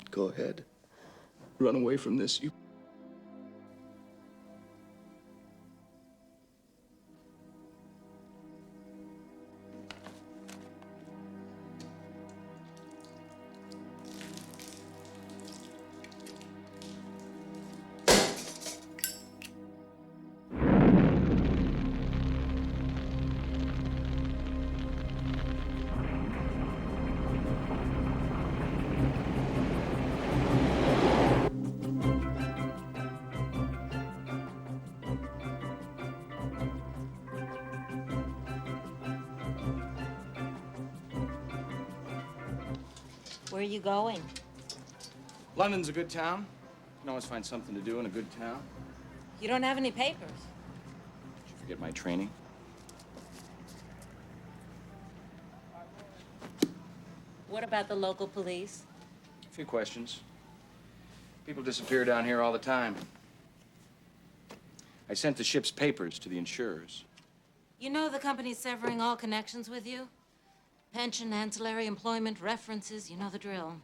Go ahead. Run away from this, you... Where are you going? London's a good town. You can always find something to do in a good town. You don't have any papers. Did you forget my training? What about the local police? A few questions. People disappear down here all the time. I sent the ship's papers to the insurers. You know the company's severing all connections with you? Pension, ancillary employment, references, you know the drill.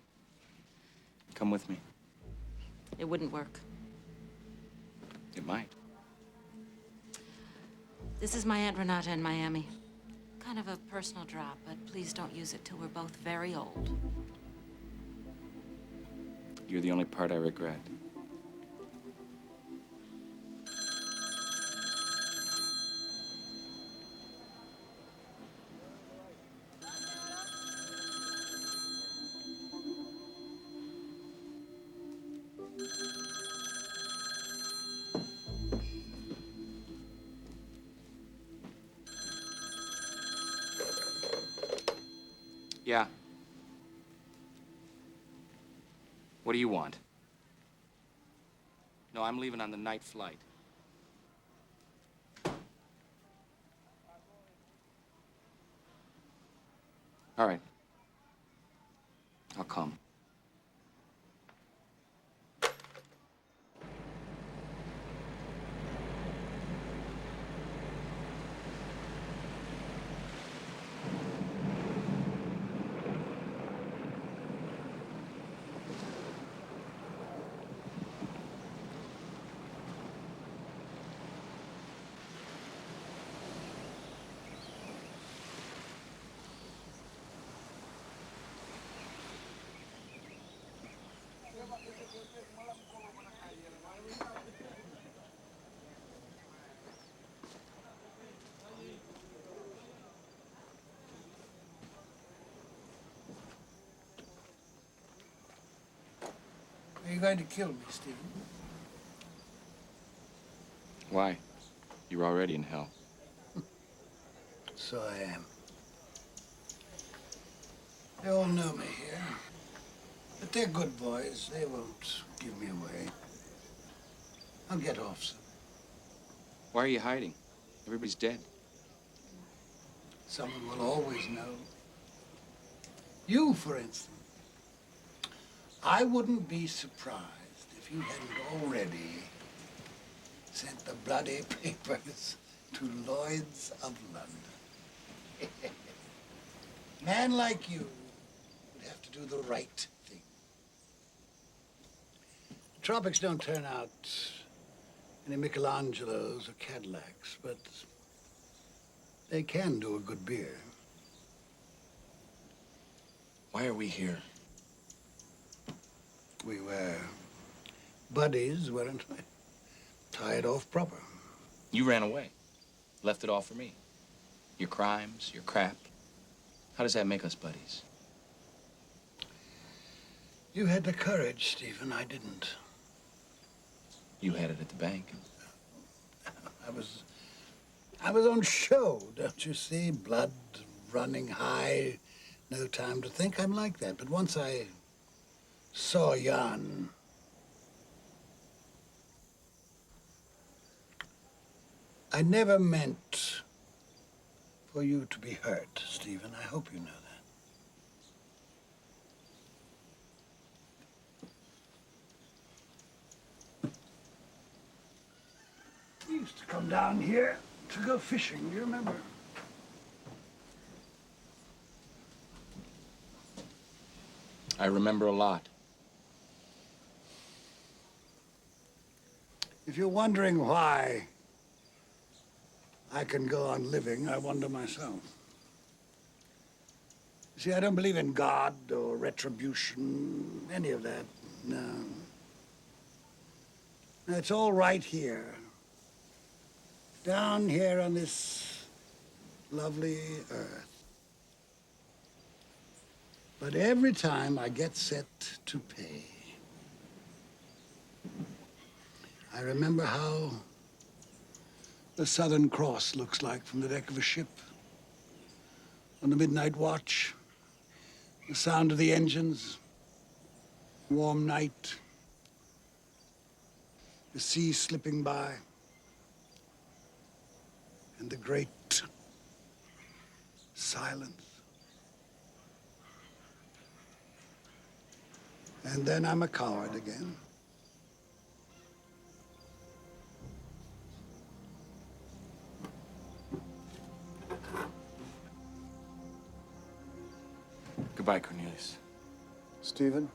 Come with me. It wouldn't work. It might. This is my Aunt Renata in Miami. Kind of a personal drop, but please don't use it till we're both very old. You're the only part I regret. Yeah. What do you want? No, I'm leaving on the night flight. All right. I'll come. Are you going to kill me, Stephen? Why? You're already in hell. So I am. They all know me here. But they're good boys. They won't give me away. I'll get off soon. Why are you hiding? Everybody's dead. Someone will always know. You, for instance. I wouldn't be surprised if you hadn't already sent the bloody papers to Lloyd's of London. A man like you would have to do the right thing. The tropics don't turn out any Michelangelos or Cadillacs, but they can do a good beer. Why are we here? We were buddies, weren't we? Tied off proper. You ran away. Left it all for me. Your crimes, your crap. How does that make us buddies? You had the courage, Stephen. I didn't. You had it at the bank. I was on show, don't you see? Blood running high, no time to think. I'm like that. But once I saw Jan, I never meant for you to be hurt, Stephen. I hope you know that. We used to come down here to go fishing, do you remember? I remember a lot. If you're wondering why I can go on living, I wonder myself. You see, I don't believe in God or retribution, any of that, no. It's all right here. Down here on this lovely earth. But every time I get set to pay, I remember how the Southern Cross looks like from the deck of a ship. On the midnight watch, the sound of the engines, warm night, the sea slipping by, and the great silence. And then I'm a coward again. Goodbye, Cornelius. Stephen?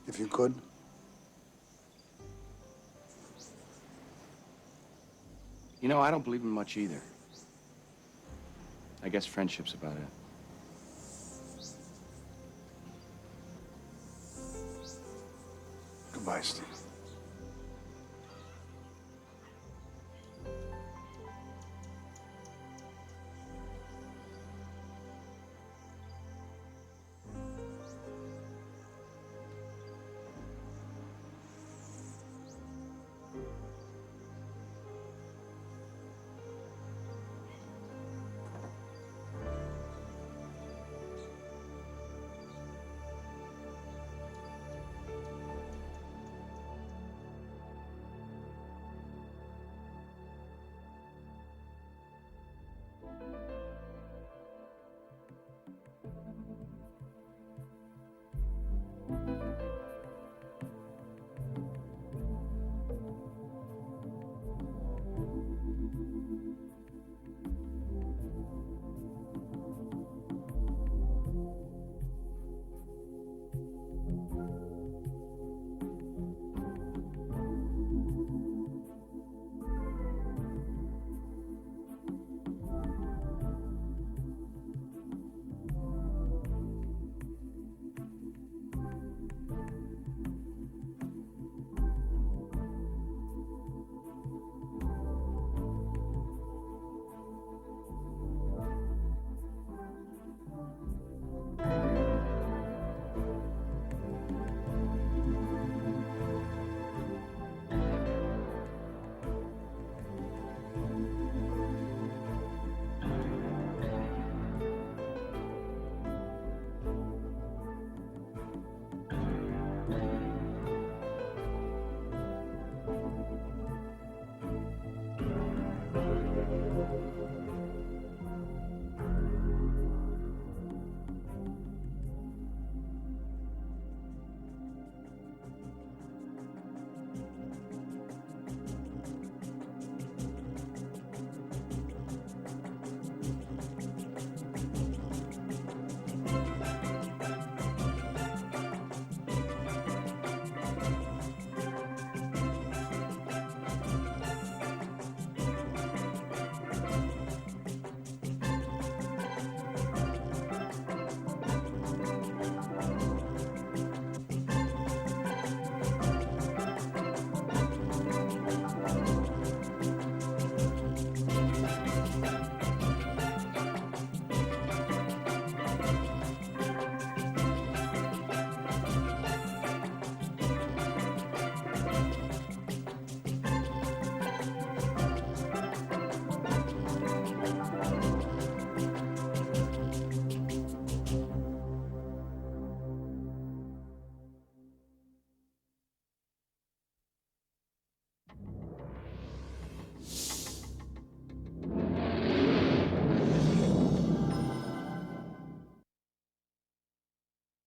If you could. You know, I don't believe in much either. I guess friendship's about it. Goodbye, Steve.